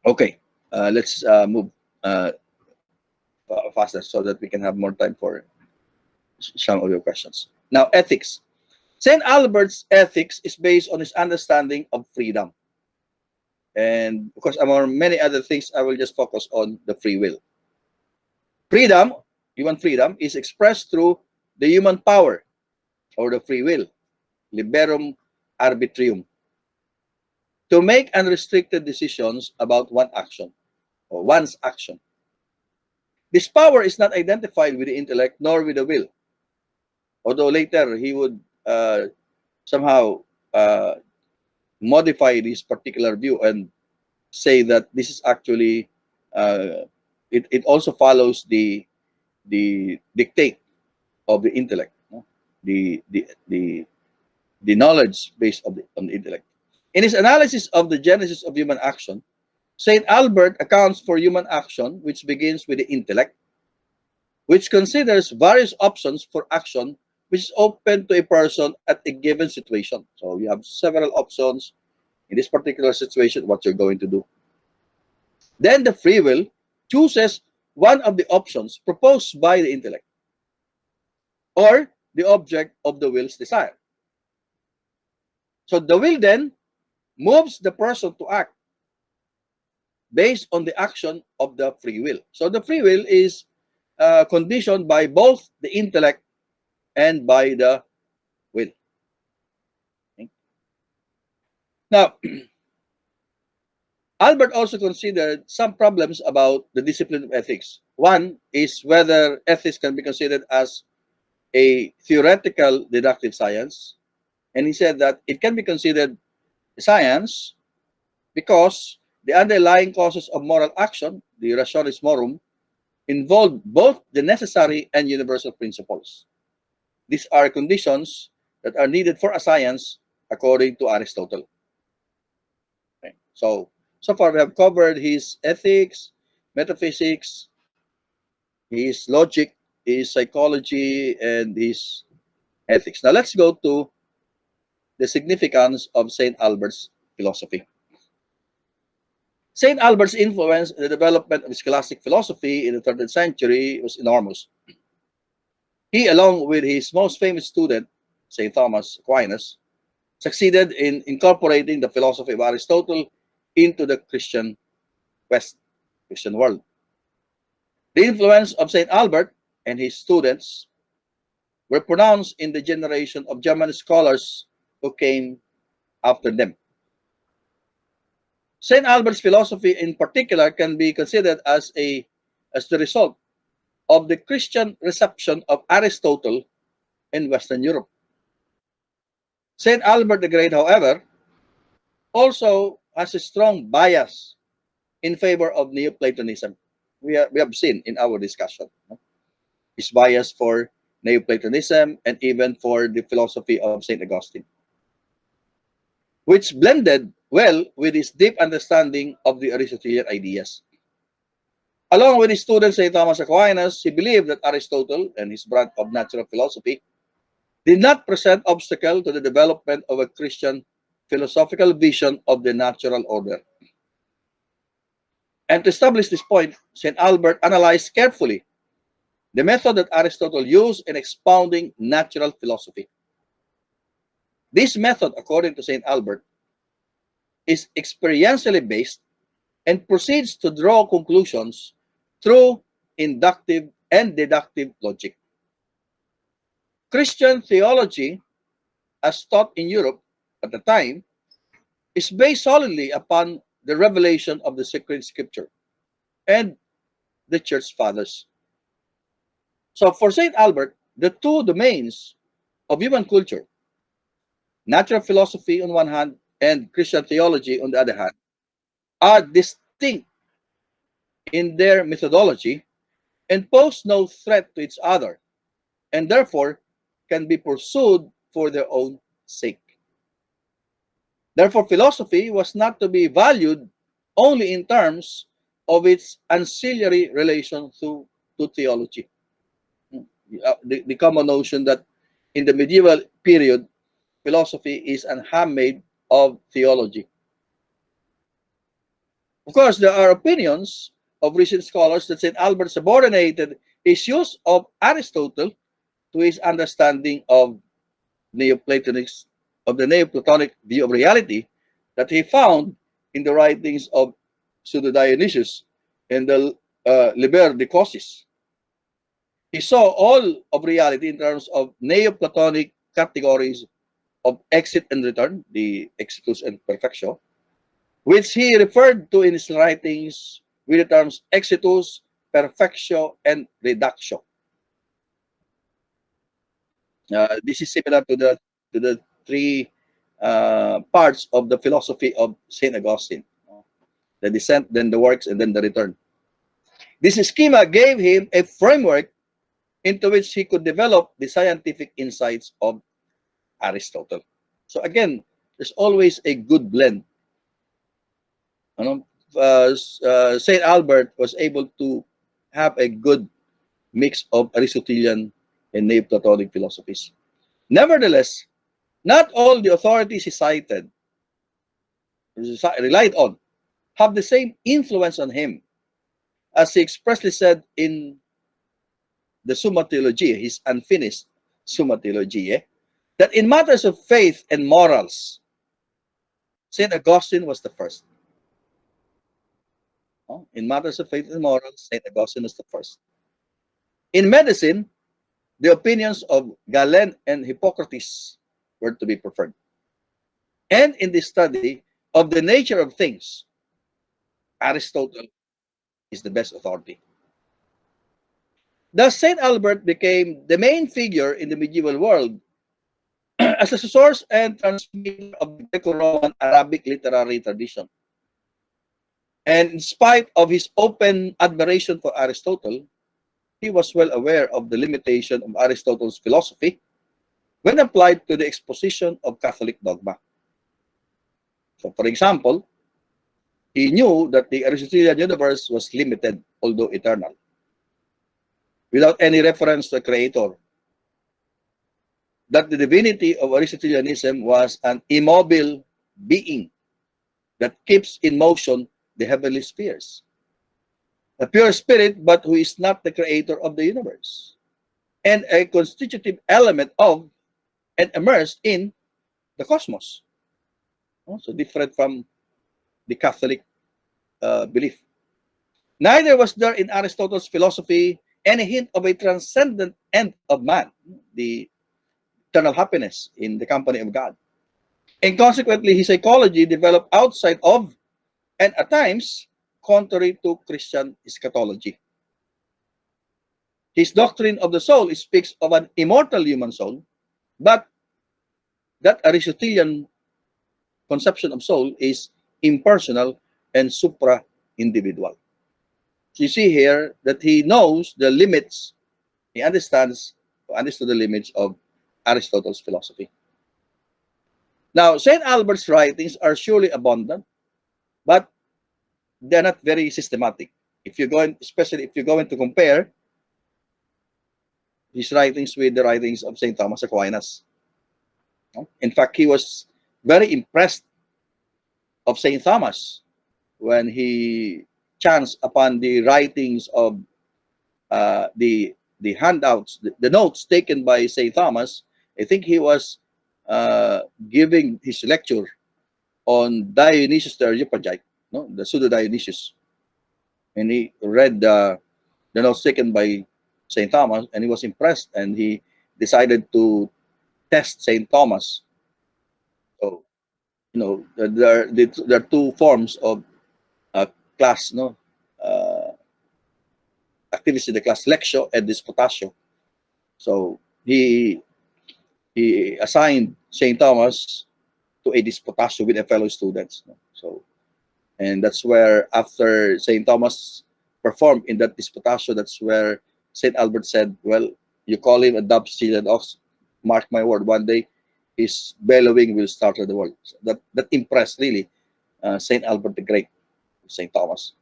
Okay, let's move uh, faster so that we can have more time for some of your questions. Now, ethics. St. Albert's ethics is based on his understanding of freedom. And of course, among many other things, I will just focus on the free will. Freedom, human freedom, is expressed through the human power or the free will, liberum arbitrium, to make unrestricted decisions about one action or one's action. This power is not identified with the intellect nor with the will, although later he would somehow uh, modify this particular view and say that this is actually it also follows the dictate of the intellect, no? The knowledge based on the intellect. In his analysis of the genesis of human action, Saint Albert accounts for human action, which begins with the intellect, which considers various options for action, which is open to a person at a given situation. So you have several options in this particular situation, what you're going to do. Then the free will chooses one of the options proposed by the intellect or the object of the will's desire. So the will then moves the person to act based on the action of the free will. So the free will is conditioned by both the intellect and by the will. Okay. Now, Albert also considered some problems about the discipline of ethics. One is whether ethics can be considered as a theoretical deductive science. And he said that it can be considered a science because the underlying causes of moral action, the rationis morum, involve both the necessary and universal principles. These are conditions that are needed for a science according to Aristotle. Okay. So far we have covered his ethics, metaphysics, his logic, his psychology, and his ethics. Now let's go to the significance of St. Albert's philosophy. St. Albert's influence in the development of scholastic philosophy in the 13th century was enormous. He, along with his most famous student, St. Thomas Aquinas, succeeded in incorporating the philosophy of Aristotle into the Christian West, Christian world. The influence of St. Albert and his students were pronounced in the generation of German scholars who came after them. St. Albert's philosophy in particular can be considered as the result of the Christian reception of Aristotle in Western Europe. St. Albert the Great, however, also has a strong bias in favor of Neoplatonism. We have seen in our discussion, no? His bias for Neoplatonism, and even for the philosophy of St. Augustine, which blended well with his deep understanding of the Aristotelian ideas. Along with his student St. Thomas Aquinas, he believed that Aristotle and his branch of natural philosophy did not present obstacle to the development of a Christian philosophical vision of the natural order. And to establish this point, St. Albert analyzed carefully the method that Aristotle used in expounding natural philosophy. This method, according to St. Albert, is experientially based and proceeds to draw conclusions through inductive and deductive logic. Christian theology, as taught in Europe at the time, is based solidly upon the revelation of the sacred scripture and the church fathers. So for St. Albert, the two domains of human culture, natural philosophy on one hand and Christian theology on the other hand, are distinct in their methodology and pose no threat to each other, and therefore can be pursued for their own sake. Therefore, philosophy was not to be valued only in terms of its ancillary relation to theology. The common notion that in the medieval period, philosophy is an handmaid of theology. Of course, there are opinions of recent scholars that St. Albert subordinated his use of Aristotle to his understanding of Neoplatonic of the Neoplatonic view of reality that he found in the writings of Pseudo Dionysius and the Liber de Causis. He saw all of reality in terms of Neoplatonic categories of exit and return, the exitus and perfectio, which he referred to in his writings with the terms exitus, perfectio, and reductio. This is similar to the three parts of the philosophy of Saint Augustine: the descent, then the works, and then the return. This schema gave him a framework into which he could develop the scientific insights of Aristotle. So again, there's always a good blend. You know, Saint Albert was able to have a good mix of Aristotelian and Neoplatonic philosophies. Nevertheless, not all the authorities he cited, relied on, have the same influence on him, as he expressly said in the Summa Theologiae, his unfinished Summa Theologiae, that in matters of faith and morals, St. Augustine was the first. In matters of faith and morals, St. Augustine was the first. In medicine, the opinions of Galen and Hippocrates were to be preferred. And in the study of the nature of things, Aristotle is the best authority. Thus, St. Albert became the main figure in the medieval world as a source and transmitter of the Greco-Roman Arabic literary tradition. And in spite of his open admiration for Aristotle, he was well aware of the limitation of Aristotle's philosophy when applied to the exposition of Catholic dogma. So, for example, he knew that the Aristotelian universe was limited, although eternal, without any reference to a creator. That the divinity of Aristotelianism was an immobile being that keeps in motion the heavenly spheres. A pure spirit, but who is not the creator of the universe, and a constitutive element of and immersed in the cosmos. So different from the Catholic belief. Neither was there in Aristotle's philosophy any hint of a transcendent end of man, the eternal happiness in the company of God. And consequently, his psychology developed outside of, and at times, contrary to Christian eschatology. His doctrine of the soul speaks of an immortal human soul, but that Aristotelian conception of soul is impersonal and supra-individual. So you see here that he knows the limits, he understands understood the limits of Aristotle's philosophy. Now, St. Albert's writings are surely abundant, but they're not very systematic. If you're going, especially if you're going to compare his writings with the writings of St. Thomas Aquinas. In fact, he was very impressed of St. Thomas when he chanced upon the writings of the handouts, the notes taken by St. Thomas. I think he was giving his lecture on Dionysius the Areopagite, no, the pseudo Dionysius, and he read the notes taken by St. Thomas, and he was impressed, and he decided to test St. Thomas. So, there are two forms of uh, class, no, uh, activities in the class, lectio and disputatio. So he assigned St. Thomas to a disputatio with a fellow students. No? So, and that's where after St. Thomas performed in that disputatio, that's where St. Albert said, "Well, you call him a dove-steated ox. Mark my word, one day his bellowing will startle the world." So that impressed really St. Albert the Great, St. Thomas.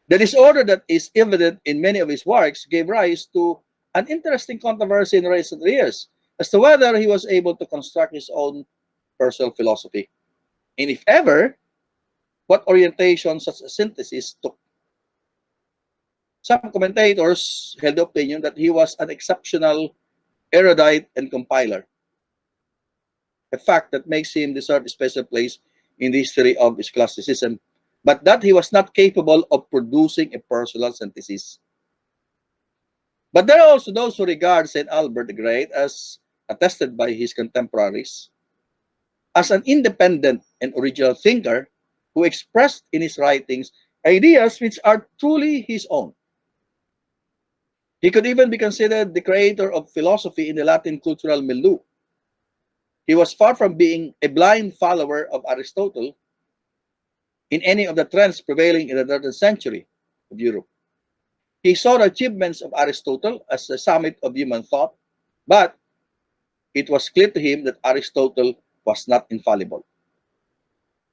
The disorder that is evident in many of his works gave rise to an interesting controversy in recent years as to whether he was able to construct his own personal philosophy, and if ever, what orientation such a synthesis took. Some commentators held the opinion that he was an exceptional erudite and compiler, a fact that makes him deserve a special place in the history of scholasticism, but that he was not capable of producing a personal synthesis. But there are also those who regard St. Albert the Great, as attested by his contemporaries, as an independent and original thinker who expressed in his writings ideas which are truly his own. He could even be considered the creator of philosophy in the Latin cultural milieu. He was far from being a blind follower of Aristotle in any of the trends prevailing in the 13th century of Europe. He saw the achievements of Aristotle as the summit of human thought, but it was clear to him that Aristotle was not infallible.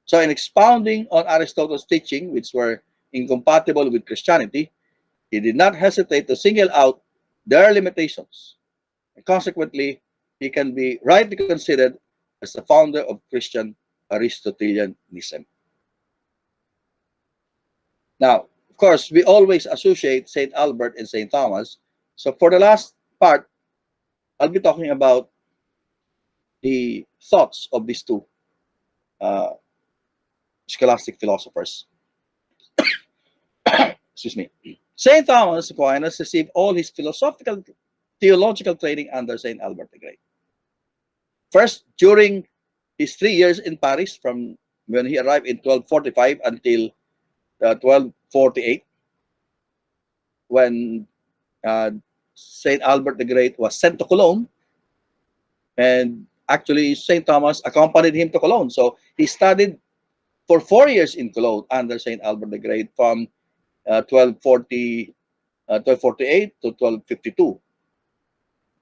So, in expounding on Aristotle's teaching, which were incompatible with Christianity, he did not hesitate to single out their limitations. And consequently, he can be rightly considered as the founder of Christian Aristotelianism. Now, of course, we always associate St. Albert and St. Thomas. So for the last part, I'll be talking about the thoughts of these two uh, scholastic philosophers. Excuse me. St. Thomas Aquinas received all his philosophical, theological training under St. Albert the Great. First, during his 3 years in Paris, from when he arrived in 1245 until 1248, when uh, St. Albert the Great was sent to Cologne, and actually St. Thomas accompanied him to Cologne. So he studied for 4 years in Cologne under St. Albert the Great from 1248 to 1252.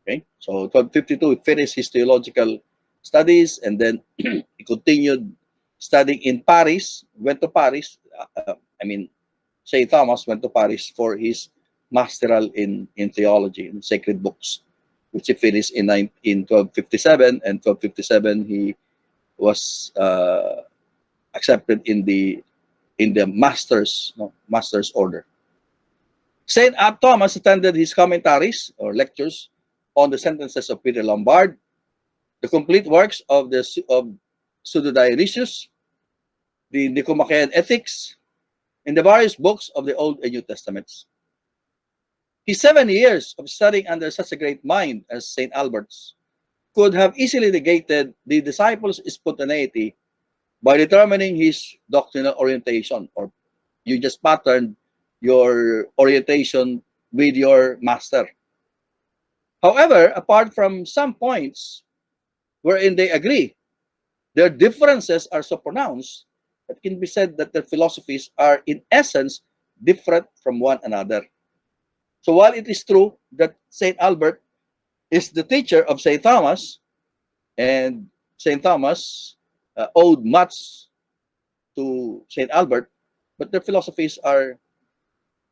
Okay, so 1252 he finished his theological studies, and then he continued studying in Paris. Went to Paris. I mean, St. Thomas went to Paris for his masteral in theology and sacred books, which he finished in 1257. And 1257 he was accepted in the master's order. St. Thomas attended his commentaries or lectures on the sentences of Peter Lombard, the complete works of Pseudo Dionysius, the Nicomachean Ethics, and the various books of the Old and New Testaments. His 7 years of studying under such a great mind as St. Albert's could have easily negated the disciples' spontaneity by determining his doctrinal orientation, or you just patterned your orientation with your master. However, apart from some points wherein they agree, their differences are so pronounced that it can be said that their philosophies are in essence different from one another. So while it is true that St. Albert is the teacher of St. Thomas, and St. Thomas owed much to St. Albert, but their philosophies are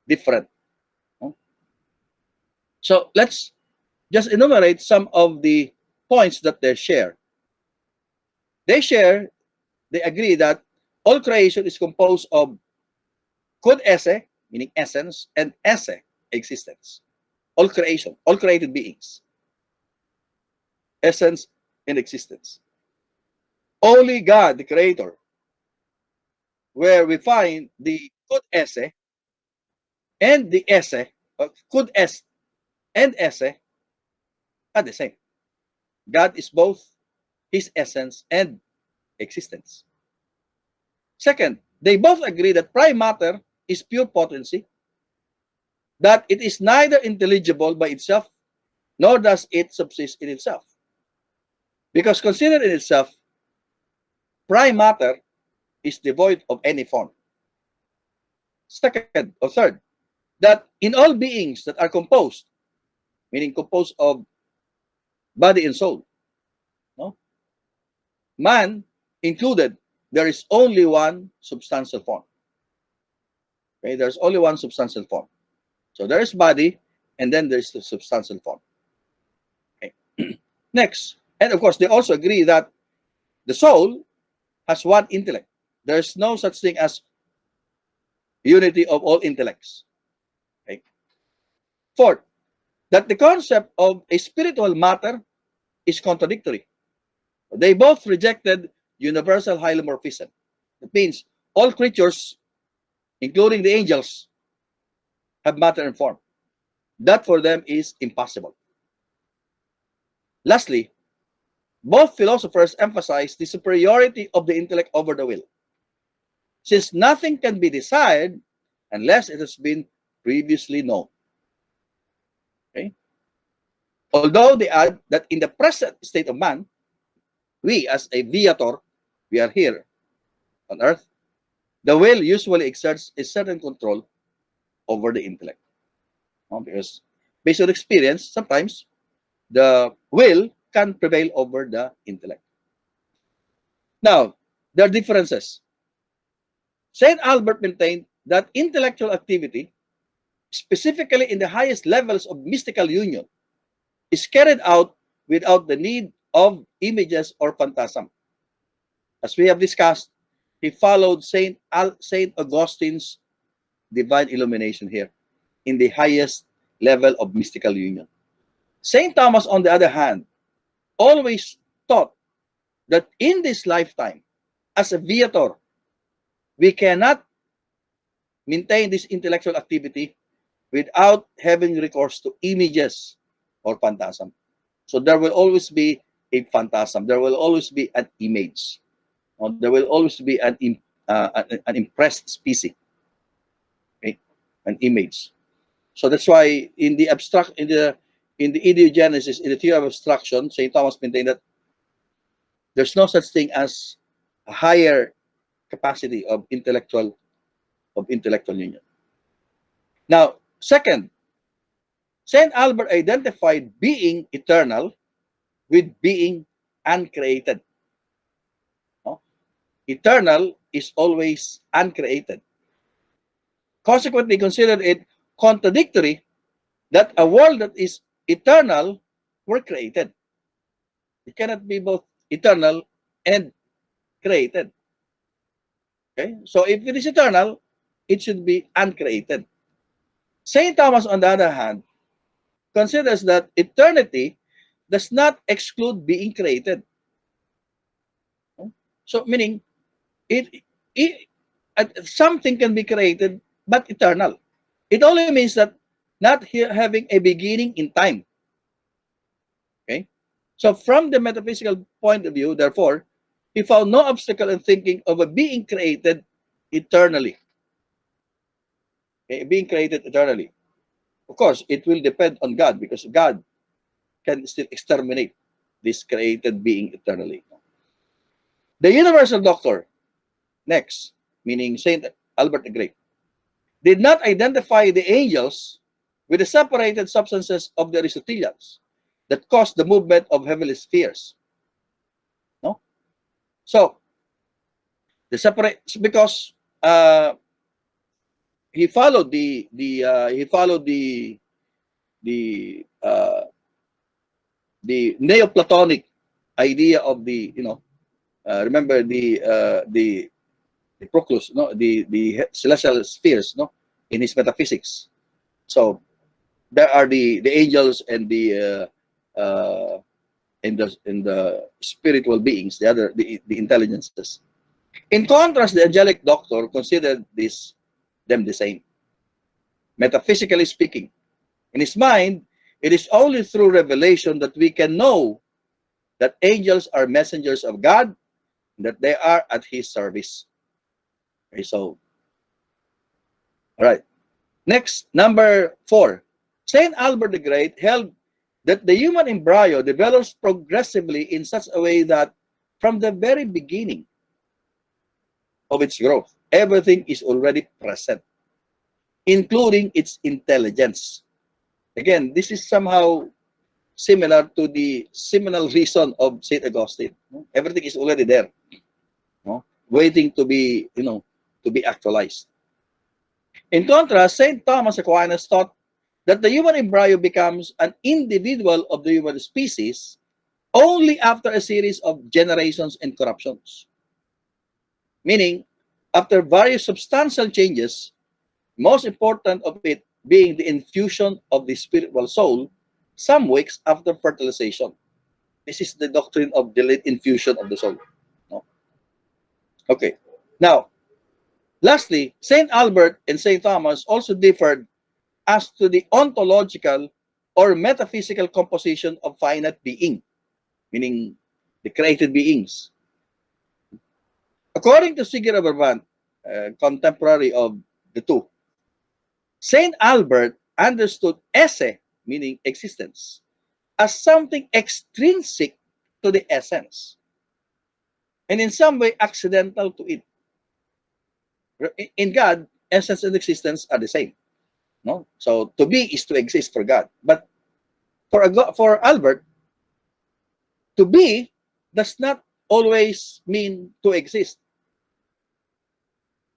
different. No? So let's just enumerate some of the points that they share. They share, they agree that all creation is composed of code esse, meaning essence, and esse, existence. All creation, all created beings, essence and existence. Only God, the creator, where we find the code esse and the esse, code s and esse are the same. God is both his essence and existence. Second, they both agree that prime matter is pure potency, that it is neither intelligible by itself nor does it subsist in itself. Because considered in itself, prime matter is devoid of any form. Second or third, that in all beings that are composed, meaning composed of body and soul, no? Man included, there is only one substantial form. Okay, there's only one substantial form. So there is body, and then there's the substantial form. Okay. Next, and of course, they also agree that the soul has one intellect. There's no such thing as unity of all intellects. Okay. Fourth, that the concept of a spiritual matter is contradictory. They both rejected universal hylomorphism. That means all creatures, including the angels, have matter and form. That for them is impossible. Lastly, both philosophers emphasize the superiority of the intellect over the will, since nothing can be desired unless it has been previously known. Okay? Although they add that in the present state of man, we as a viator, we are here on earth, the will usually exerts a certain control over the intellect. Because based on experience, sometimes the will can prevail over the intellect. Now, there are differences. St. Albert maintained that intellectual activity, specifically in the highest levels of mystical union, is carried out without the need of images or phantasm. As we have discussed, he followed Saint Augustine's divine illumination here in the highest level of mystical union. Saint Thomas, on the other hand, always taught that in this lifetime, as a viator, we cannot maintain this intellectual activity without having recourse to images or phantasm. So there will always be a phantasm. There will always be an image. There will always be an impressed species, okay? An image. So that's why in the idiogenesis, in the theory of abstraction, Saint Thomas maintained that there's no such thing as a higher capacity of intellectual union. Now, second, Saint Albert identified being eternal with being uncreated. No? Eternal is always uncreated. Consequently, considered it contradictory that a world that is eternal were created. It cannot be both eternal and created. Okay? So if it is eternal, it should be uncreated. St. Thomas, on the other hand, considers that eternity does not exclude being created. So meaning it, it something can be created but eternal. It only means that not having a beginning in time. Okay. So from the metaphysical point of view, therefore, he found no obstacle in thinking of a being created eternally. Okay? Being created eternally. Of course, it will depend on God because God can still exterminate this created being eternally. The universal doctor, next, meaning Saint Albert the Great, did not identify the angels with the separated substances of the Aristotelians, that caused the movement of heavenly spheres. No, so the separate because he followed the the Neoplatonic idea of the remember the Proclus, no, the celestial spheres, no, in his metaphysics. So there are the angels and the spiritual beings, the other the intelligences. In contrast, the angelic doctor considered them the same, metaphysically speaking. In his mind, it is only through revelation that we can know that angels are messengers of God, that they are at His service. Okay, so, all right. Next, number 4. Saint Albert the Great held that the human embryo develops progressively in such a way that from the very beginning of its growth, everything is already present, including its intelligence. Again, this is somehow similar to the seminal reason of Saint Augustine. Everything is already there, waiting to be, to be actualized. In contrast, Saint Thomas Aquinas taught that the human embryo becomes an individual of the human species only after a series of generations and corruptions. Meaning, after various substantial changes, most important of it being the infusion of the spiritual soul some weeks after fertilization. This is the doctrine of delayed infusion of the soul. No? Okay. Now, lastly, Saint Albert and Saint Thomas also differed as to the ontological or metaphysical composition of finite being, meaning the created beings. According to Sigurd Brabant, contemporary of the two, Saint Albert understood esse, meaning existence, as something extrinsic to the essence and in some way accidental to it. In God, essence and existence are the same. No, so to be is to exist for God, but for Albert, to be does not always mean to exist.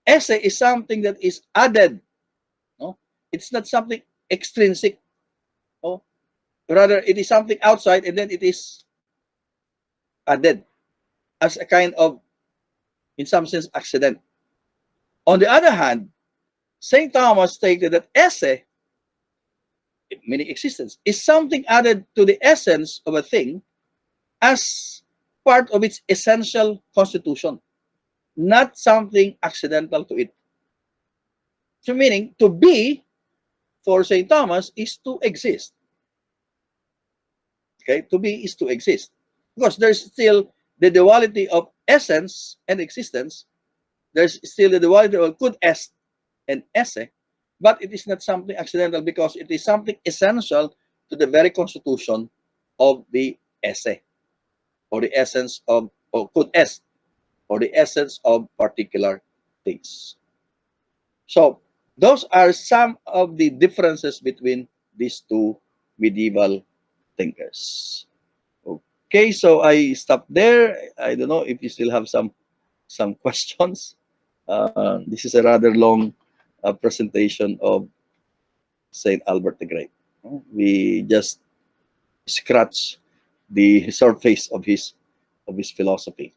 Esse is something that is added. No, it's not something extrinsic. No, rather it is something outside, and then it is added as a kind of, in some sense, accident. On the other hand, Saint Thomas stated that esse, meaning existence, is something added to the essence of a thing as part of its essential constitution, not something accidental to it. So meaning, to be, for St. Thomas, is to exist. Okay, to be is to exist. Because there's still the duality of essence and existence. There's still the duality of could est and esse, but it is not something accidental because it is something essential to the very constitution of the esse, or the essence of, or could est, or the essence of particular things. So those are some of the differences between these two medieval thinkers. Okay, so I stop there. I don't know if you still have some questions. This is a rather long presentation of Saint Albert the Great. We just scratch the surface of his philosophy.